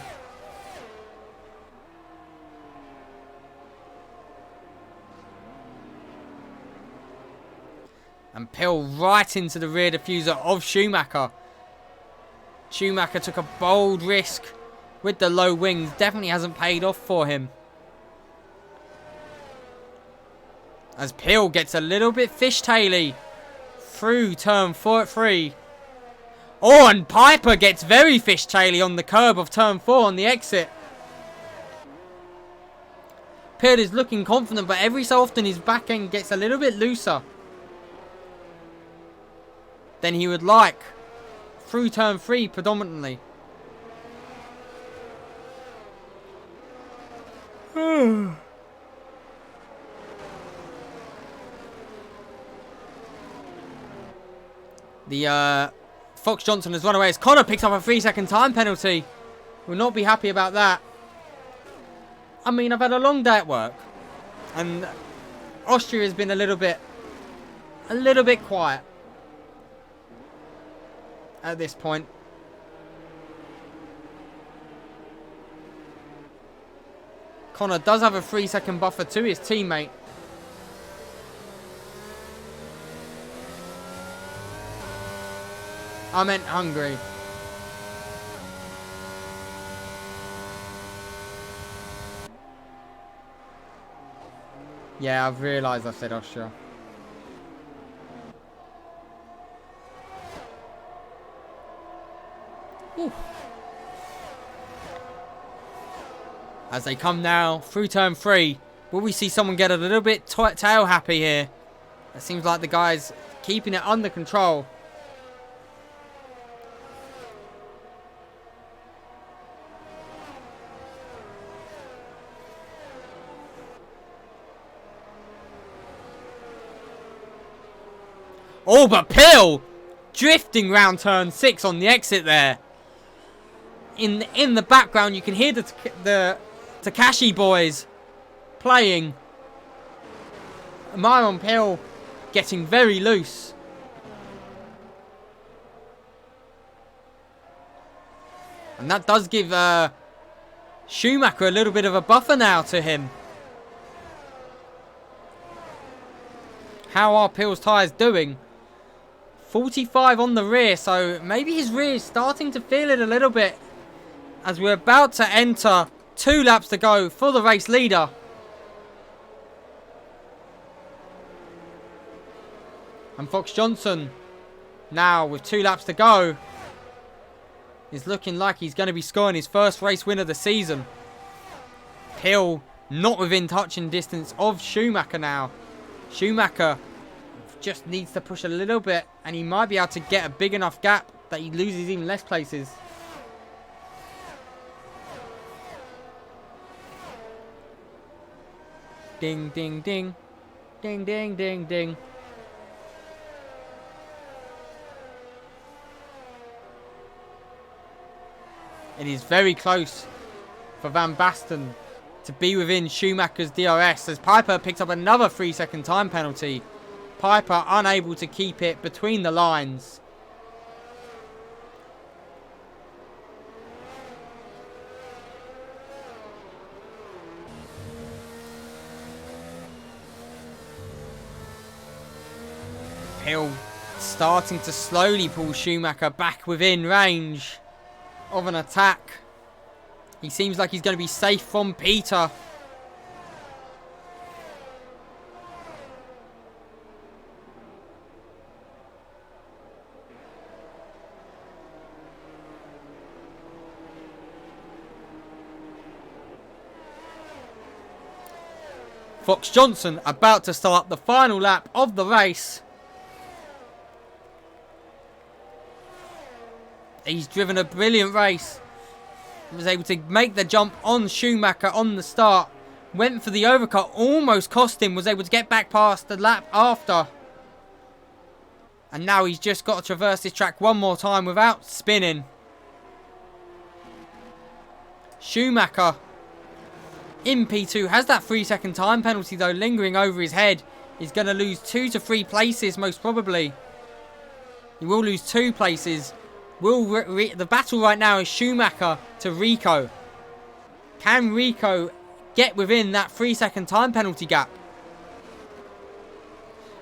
And Pill right into the rear diffuser of Schumacher. Schumacher took a bold risk with the low wings. Definitely hasn't paid off for him. As Pill gets a little bit fishtaily through turn 3. Oh, and Piper gets very fishtaily on the curb of turn 4 on the exit. Pitt is looking confident, but every so often his back end gets a little bit looser than he would like through turn 3 predominantly. The Fox Johnson has run away as Connor picks up a 3-second time penalty. Will not be happy about that. I mean, I've had a long day at work, and Austria has been a little bit quiet at this point. Connor does have a 3-second buffer to his teammate. I meant Hungary. Yeah, I've realised I said Austria. Ooh. As they come now through turn 3, will we see someone get a little bit tail happy here? It seems like the guy's keeping it under control. Oh, but Pill drifting round turn 6 on the exit there. In the background, you can hear the Takashi boys playing. Myron Pill getting very loose. And that does give Schumacher a little bit of a buffer now to him. How are Pill's tyres doing? 45 on the rear, so maybe his rear is starting to feel it a little bit as we're about to enter 2 laps to go for the race leader. And Fox Johnson, now with 2 laps to go, is looking like he's going to be scoring his first race win of the season. Pill not within touching distance of Schumacher now. Schumacher just needs to push a little bit, and he might be able to get a big enough gap that he loses even less places. Ding, ding, ding. Ding, ding, ding, ding. It is very close for Van Basten to be within Schumacher's DRS as Piper picks up another 3-second time penalty. Piper unable to keep it between the lines. Hill starting to slowly pull Schumacher back within range of an attack. He seems like he's going to be safe from Peter. Fox Johnson about to start the final lap of the race. He's driven a brilliant race. He was able to make the jump on Schumacher on the start. Went for the overcut, almost cost him. Was able to get back past the lap after. And now he's just got to traverse this track one more time without spinning. Schumacher in P2 has that 3-second time penalty though lingering over his head. He's going to lose 2 to 3 places most probably. He will lose 2 places. The battle right now is Schumacher to Rico. Can Rico get within that 3-second time penalty gap?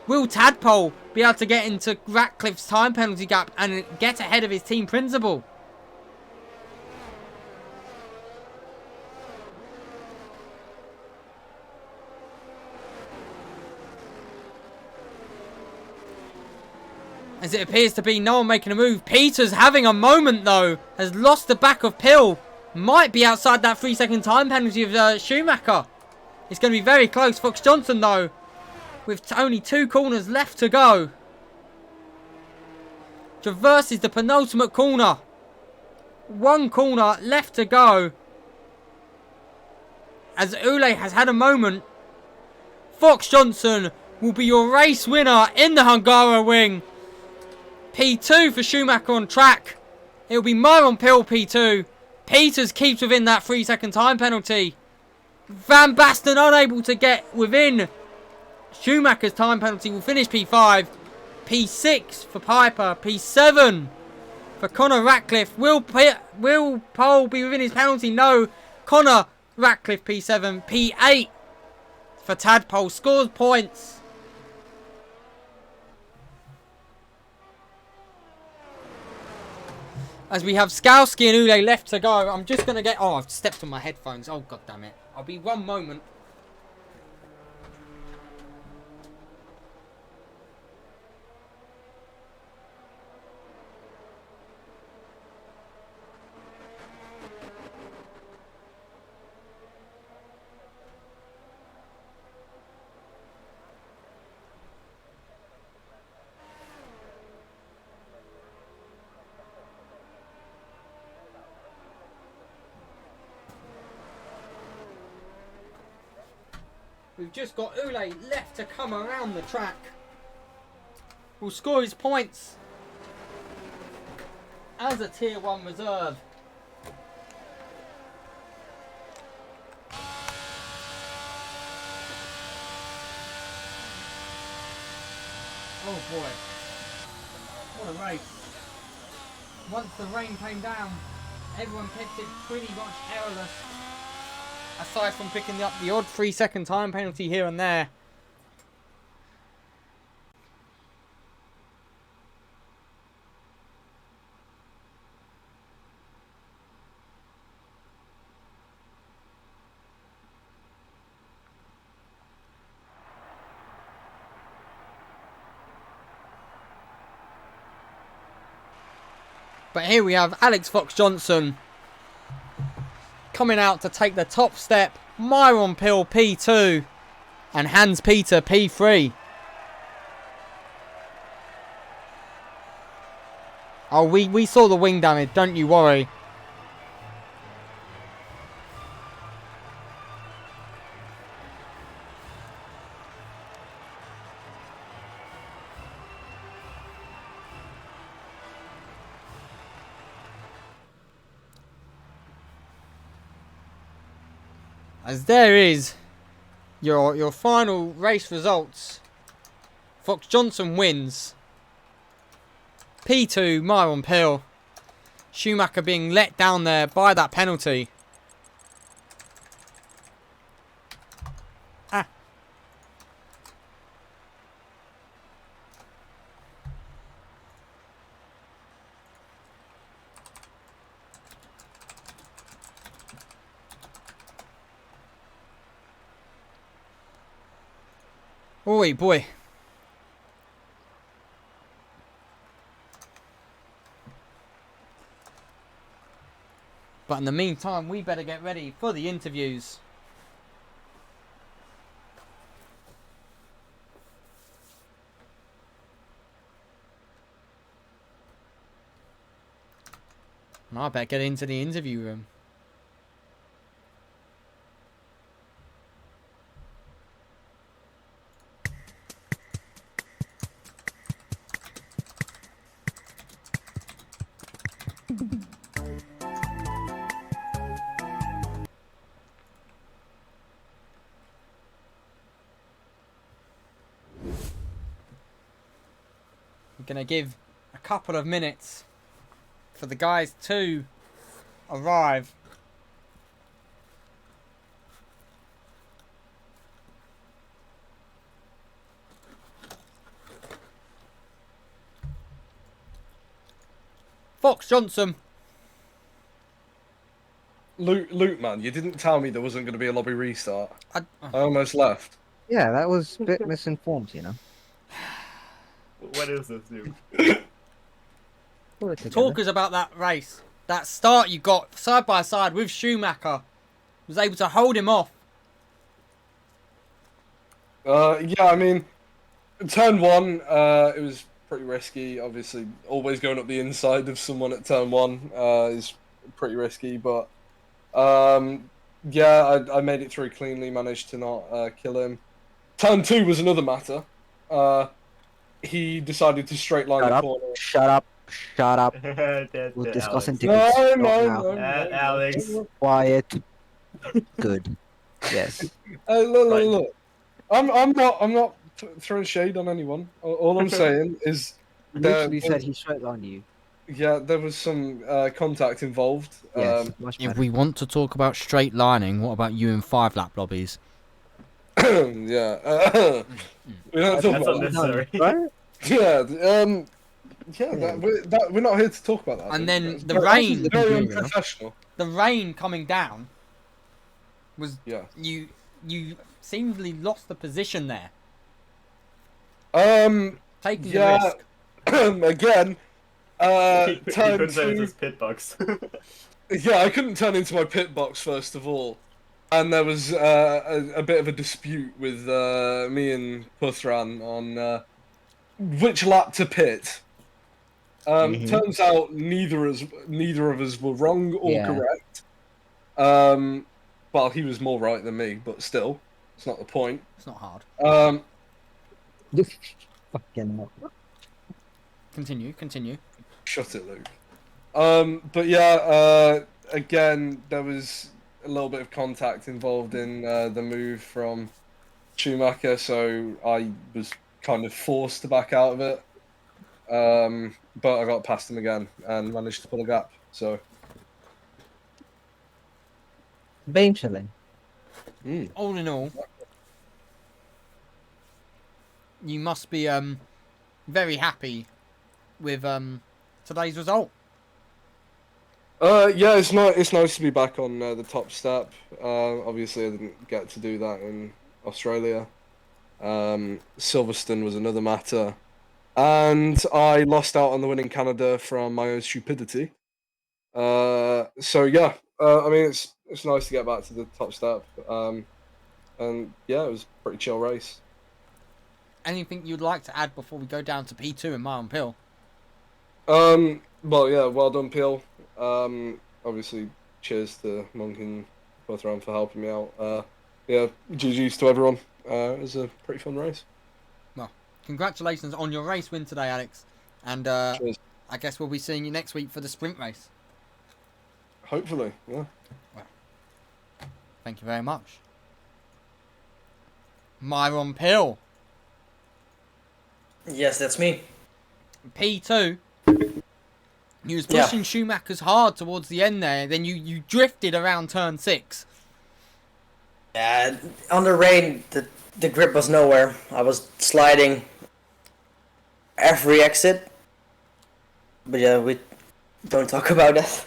Will Tadpole be able to get into Ratcliffe's time penalty gap and get ahead of his team principal? As it appears to be no one making a move. Peter's having a moment though. Has lost the back of Pill. Might be outside that 3-second time penalty of Schumacher. It's going to be very close. Fox Johnson though, with only 2 corners left to go, traverses the penultimate corner. 1 corner left to go. As Ule has had a moment. Fox Johnson will be your race winner in the Hungaroring. P2 for Schumacher on track. It will be Myron Pill P2. Peters keeps within that 3-second time penalty. Van Basten unable to get within Schumacher's time penalty, will finish P5. P6 for Piper. P7 for Connor Ratcliffe. Will Pole be within his penalty? No. Connor Ratcliffe P7. P8 for Tadpole. Scores points. As we have Skowski and Ule left to go. I'm just going to get... Oh, I've stepped on my headphones. Oh, god damn it. I'll be 1 moment. We've just got Ule left to come around the track. Will score his points as a Tier 1 reserve. Oh boy. What a race. Once the rain came down, everyone kept it pretty much errorless. Aside from picking up the odd 3-second time penalty here and there. But here we have Alex Fox Johnson coming out to take the top step. Myron Pill P2 and Hans Peter P3. Oh, we saw the wing damage, don't you worry. As there is your final race results. Fox Johnson wins. P2, Myron Pill. Schumacher being let down there by that penalty. Ah. Oh boy. But in the meantime, we better get ready for the interviews. And I better get into the interview room. We're going to give a couple of minutes for the guys to arrive. Fox Johnson. Luke, man, you didn't tell me there wasn't going to be a lobby restart. I almost left. Yeah, that was a bit misinformed, you know. What is this, dude? Pull it together. Talk us about that race. That start you got side by side with Schumacher. Was able to hold him off. Yeah, I mean, turn one, it was pretty risky. Obviously, always going up the inside of someone at turn one is pretty risky. But yeah, I made it through cleanly. Managed to not kill him. Turn two was another matter. He decided to straight line Shut the up. corner. Shut up. Shut up. We're We're discussing No, tickets. no, Not no, now. no, Alex. no. Quiet. Good. Yes. Hey, look, Right. look, look. I'm not throwing shade on anyone. All I'm saying is Literally said there's- he straight lined you. yeah, there was some contact involved. Yes, much If better. we want to talk about straight lining, what about you in 5-lap lobbies? Yeah. We don't talk That's about that. unnecessary. Right? Yeah. Yeah. We're not here to talk about that. And then That's the very- rain- that's very Agree, unprofessional. The rain coming down was Yeah. you seemingly lost the position there. Taking Yeah. the risk. Again. He Turn couldn't say it's two. his pit box. Yeah, I couldn't turn into my pit box first of all, and there was a bit of a dispute with me and Puthran on which lap to pit. Turns out neither of us were wrong or Yeah. correct. Well, he was more right than me, but still, it's not the point. It's not hard. Fucking hell. Continue. Shut it, Luke. But yeah, again, there was a little bit of contact involved in the move from Schumacher, so I was kind of forced to back out of it. But I got past him again and managed to pull a gap. So Eventually. All in all, you must be very happy with today's result. yeah, it's nice to be back on the top step. Obviously, I didn't get to do that in Australia. Silverstone was another matter, and I lost out on the win in Canada from my own stupidity. So yeah, I mean it's nice to get back to the top step. And yeah, it was a pretty chill race. Anything you'd like to add before we go down to P2 in Mile and Pill? Well, yeah, well done, Peel. Obviously, cheers to Monk and Buthram for helping me out. Yeah, GG's to everyone. It was a pretty fun race. Well, congratulations on your race win today, Alex. And Cheers. I guess we'll be seeing you next week for the sprint race. Hopefully, yeah. Thank you very much. Myron Pill, Yes, that's me. P2. You was Yeah. pushing Schumacher's hard towards the end there, then you drifted around turn 6. On the rain, the grip was nowhere. I was sliding every exit. But yeah, we don't talk about that.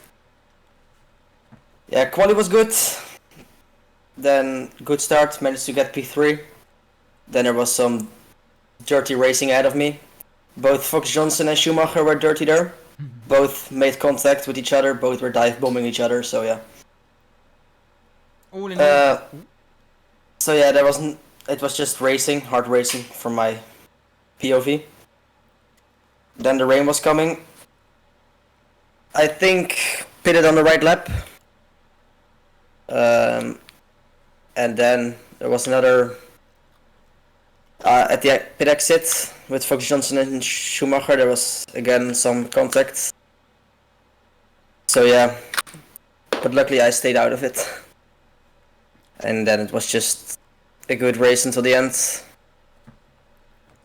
Yeah, quality was good. Then good start, managed to get P3. Then there was some dirty racing ahead of me. Both Fox Johnson and Schumacher were dirty there. Both made contact with each other. Both were dive bombing each other. So yeah. All in all, So yeah, there wasn't. It was just racing, hard racing from my POV. Then the rain was coming. I think pitted on the right lap. And then there was another at the pit exit with Fox Johnson and Schumacher. There was again some contact. So yeah, but luckily I stayed out of it. And then it was just a good race until the end.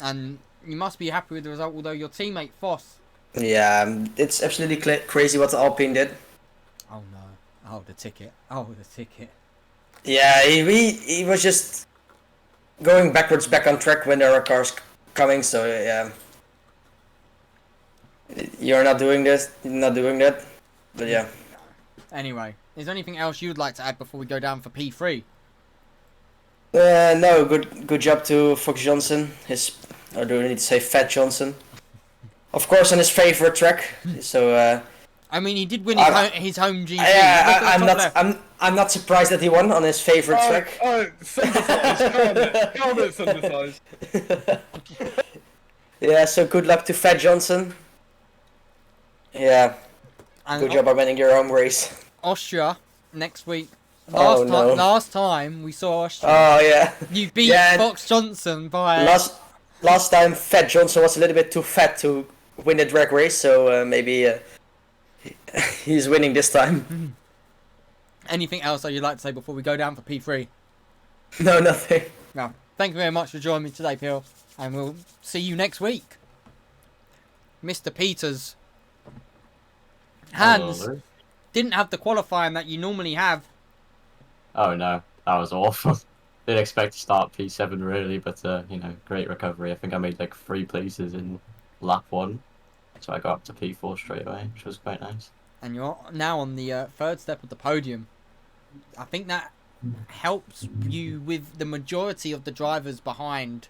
and you must be happy with the result, although your teammate Foss. Yeah, it's absolutely crazy what the Alpine did. Oh no. Oh, the ticket. Yeah, he was just going backwards back on track when there are cars coming, so yeah. You're not doing this, you're not doing that. But yeah. Anyway, is there anything else you'd like to add before we go down for P3? No, good job to Fox Johnson. His or do I need to say Fat Johnson? Of course, on his favorite track. So I mean, he did win his, his home GP. Look yeah, at the I'm top not. left. I'm not surprised that he won on his favorite track. Synthesize. Calm it, synthesize. Yeah. So good luck to Fat Johnson. Yeah. And Good job on winning your own race. Austria next week. Oh, no. Last time we saw Austria, Oh yeah. you beat Yeah. Fox Johnson by. Last time Fat Johnson was a little bit too fat to win the drag race, so maybe he's winning this time. Anything else that you'd like to say before we go down for P3? No, nothing. No. Thank you very much for joining me today, Peel, and we'll see you next week. Mr. Peters. Hans Hello. didn't have the qualifying that you normally have. Oh no, that was awful. Didn't expect to start P7 really, but you know, great recovery. I think I made like 3 places in lap 1, so I got up to P4 straight away, which was quite nice. And you're now on the third step of the podium. I think that helps you with the majority of the drivers behind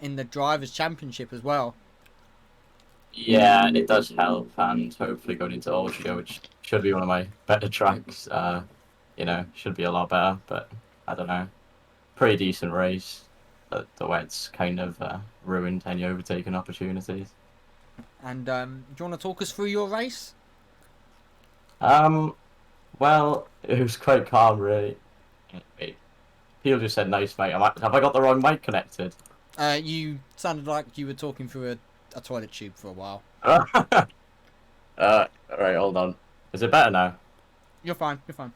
in the Drivers' Championship as well. Yeah, it does help, and hopefully going into Austria, which should be one of my better tracks, you know, should be a lot better, but I don't know. Pretty decent race, but the wet's kind of ruined any overtaking opportunities. And do you want to talk us through your race? Well, it was quite calm, really. Wait, Peel just said nice, mate. Have I got the wrong mic connected? You sounded like you were talking through a toilet tube for a while. Alright, hold on. Is it better now? You're fine, you're fine.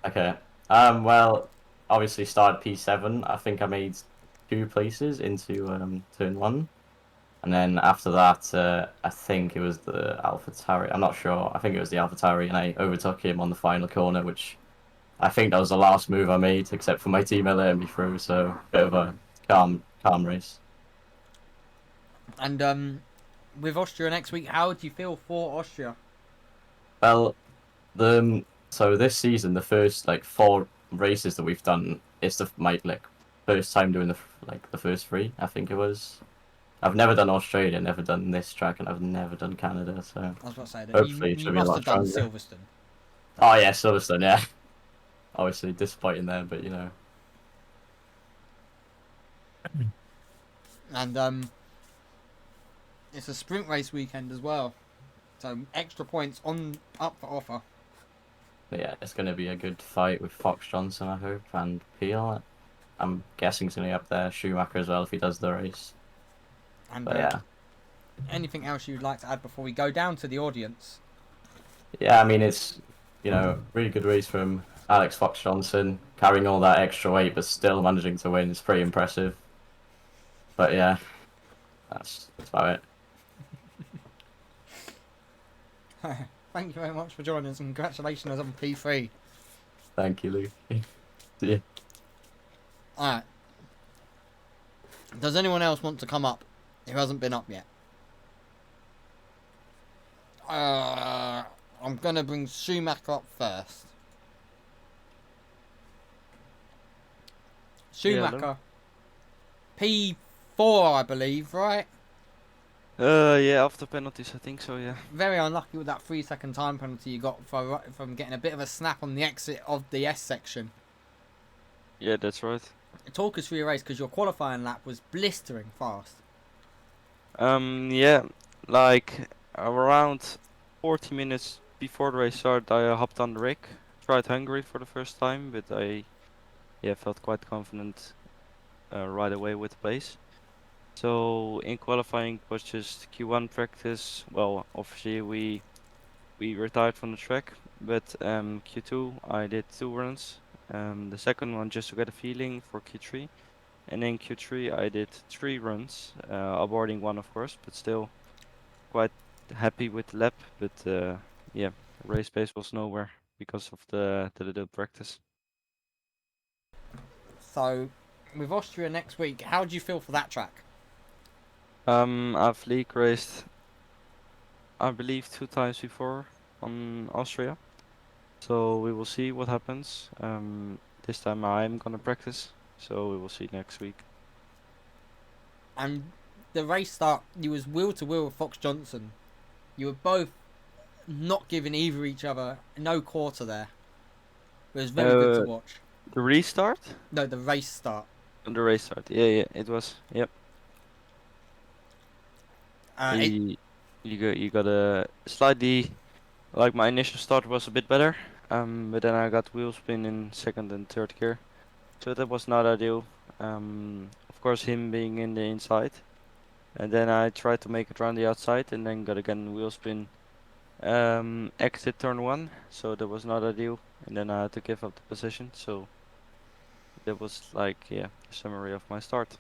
Okay. Well, obviously started P7. I think I made 2 places into turn 1. And then after that, I think it was the AlphaTauri. I'm not sure. I think it was the AlphaTauri, and I overtook him on the final corner, which I think that was the last move I made, except for my teammate letting me through. So bit of a calm race. And with Austria next week, how do you feel for Austria? Well, so this season, the first like 4 races that we've done, it's my first time doing the first 3. I think it was. I've never done Australia, never done this track, and I've never done Canada. So I was about to say that hopefully it you should be a must lot have done stronger. Silverstone. Oh yeah, Silverstone, yeah. Obviously disappointing there, but you know. And it's a sprint race weekend as well, so extra points up for offer. But yeah, it's going to be a good fight with Fox Johnson, I hope, and Peel. I'm guessing he's going to be up there. Schumacher as well if he does the race. And But yeah. anything else you'd like to add before we go down to the audience? Yeah, I mean, it's, you know, really good race from Alex Fox Johnson, carrying all that extra weight but still managing to win is pretty impressive. But yeah, that's about it. Thank you very much for joining us, and congratulations on P3. Thank you, Luke. See ya. Alright. Does anyone else want to come up who hasn't been up yet? I'm going to bring Schumacher up first. Schumacher. P4, I believe, right? Yeah, after penalties, I think so, yeah. Very unlucky with that 3-second time penalty you got from getting a bit of a snap on the exit of the S section. Yeah, that's right. Talk us through your race, because your qualifying lap was blistering fast. Yeah, like around 40 minutes before the race started, I hopped on the rig, tried Hungary for the first time, but I felt quite confident right away with the pace. So in qualifying it was just Q1 practice. Well, obviously we retired from the track, but Q2 I did 2 runs. The second one just to get a feeling for Q3, and in Q3 I did 3 runs, avoiding 1 of course, but still quite happy with the lap. But yeah, race pace was nowhere because of the little practice. So, with Austria next week, how do you feel for that track? I've league raced, I believe, 2 times before on Austria, so we will see what happens. This time I'm gonna practice, so we will see next week. And the race start, you was wheel to wheel with Fox Johnson. You were both not giving either each other no quarter there. It was very good to watch. The restart? No, the race start. The race start. Yeah, it was. Yep. You got a slightly, like my initial start was a bit better, but then I got wheel spin in second and third gear, so that was not ideal. Of course, him being in the inside, and then I tried to make it around the outside, and then got again wheel spin, exit turn one, so that was not ideal, and then I had to give up the position. So that was like, yeah, a summary of my start.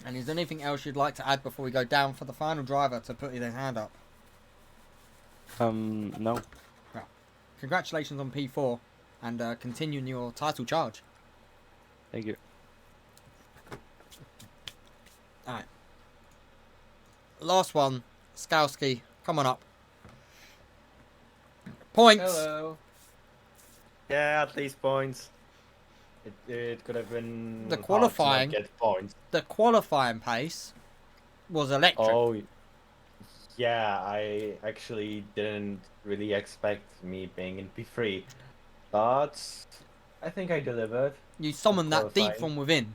And is there anything else you'd like to add before we go down for the final driver to put his hand up? No. Well, congratulations on P4 and continuing your title charge. Thank you. Alright. Last one, Skowski, come on up. Points! Hello. Yeah, at least points. It could have been The hard to not qualifying- get points. The qualifying pace was electric. Oh, yeah, I actually didn't really expect me being in P3, but I think I delivered. You summoned that deep qualifying. from within.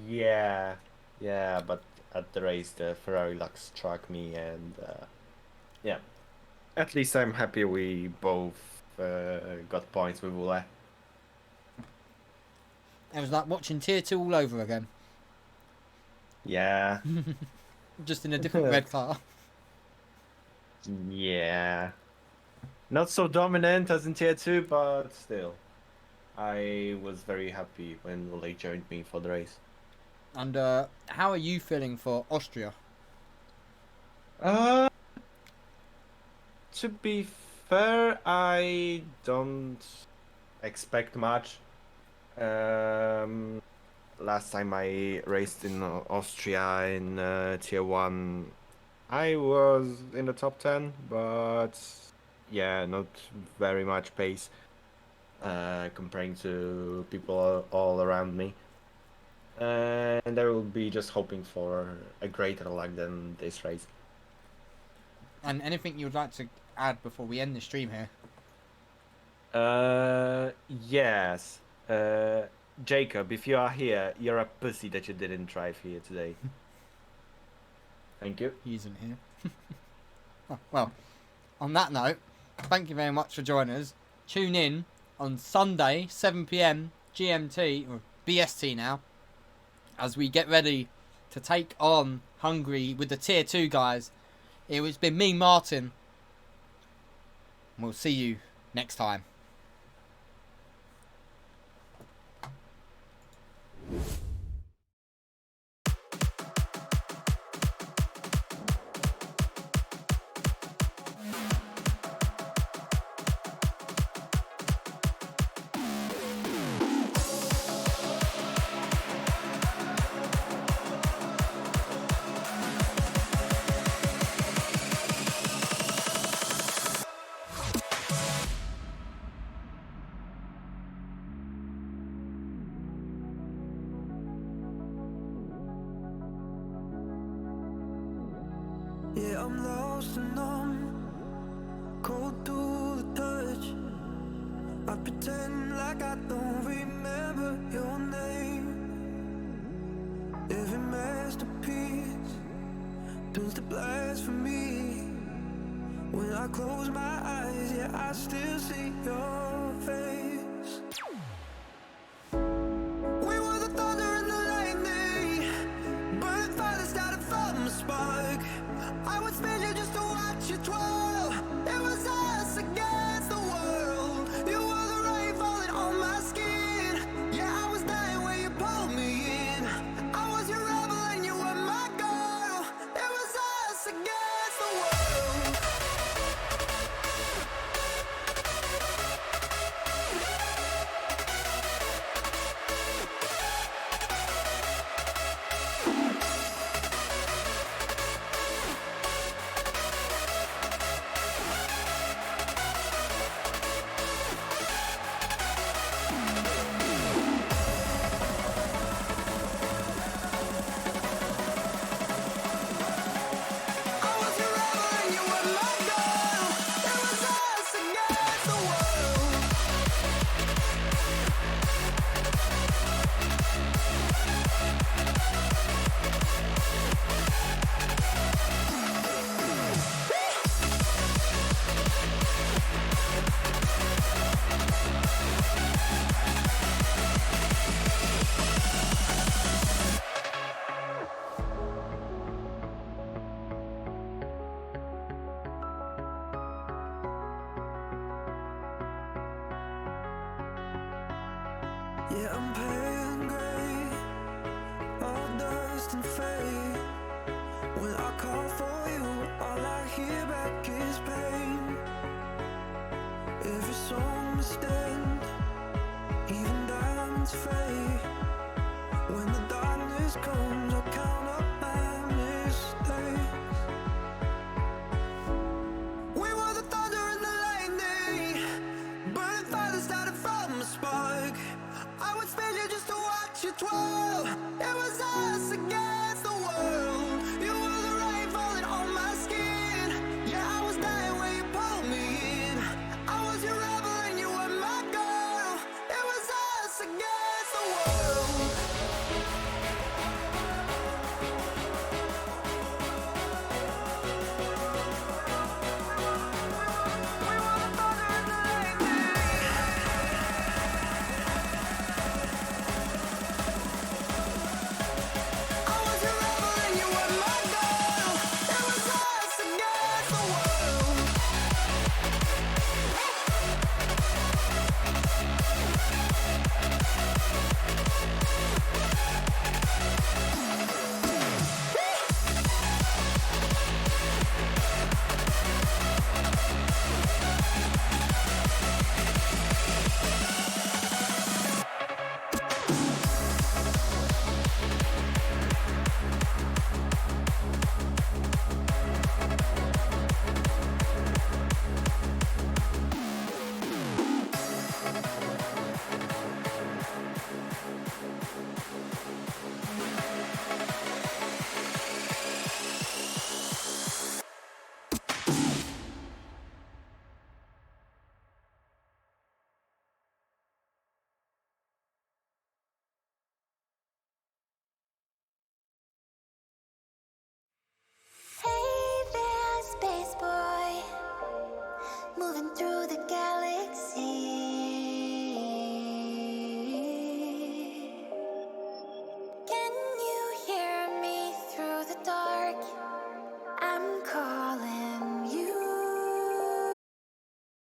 Yeah, but at the race the Ferrari luck struck me, and yeah. At least I'm happy we both got points with Ule. It was like watching Tier 2 all over again. Yeah, Just in a different red car. yeah. Not so dominant as in Tier 2, but still. I was very happy when Ule joined me for the race. And how are you feeling for Austria? To be fair, I don't expect much. Last time I raced in Austria in Tier 1, I was in the top 10, but yeah, not very much pace comparing to people all around me. And I will be just hoping for a greater luck than this race. And anything you would like to add before we end the stream here? Yes. Jacob, if you are here, you're a pussy that you didn't drive here today. Thank you. He isn't here. Oh, well, on that note, thank you very much for joining us. Tune in on Sunday, 7 PM GMT, or BST now, as we get ready to take on Hungary with the Tier 2 guys. It's been me, Martin. We'll see you next time. Yeah, I'm lost and numb, cold to the touch. I pretend like I don't remember your name. Every masterpiece turns to blasphemy. When I close my eyes, yeah, I still see your face. We were the thunder and the lightning, burning fire that started from a spark. I would spin you just to watch you twirl. It was us against the world. You were the rain falling on my skin. Yeah, I was dying when you pulled me in. I was your rebel and you were my girl. It was us against the world. Yeah, I'm pale grey, all dust and fade. When I call for you, all I hear back is pain. Every song must end, even diamonds fade. When the darkness comes, I'll count up my mistakes. We were the thunder and the lightning, burning fire that started from a spark. I would spare you just to watch you twice.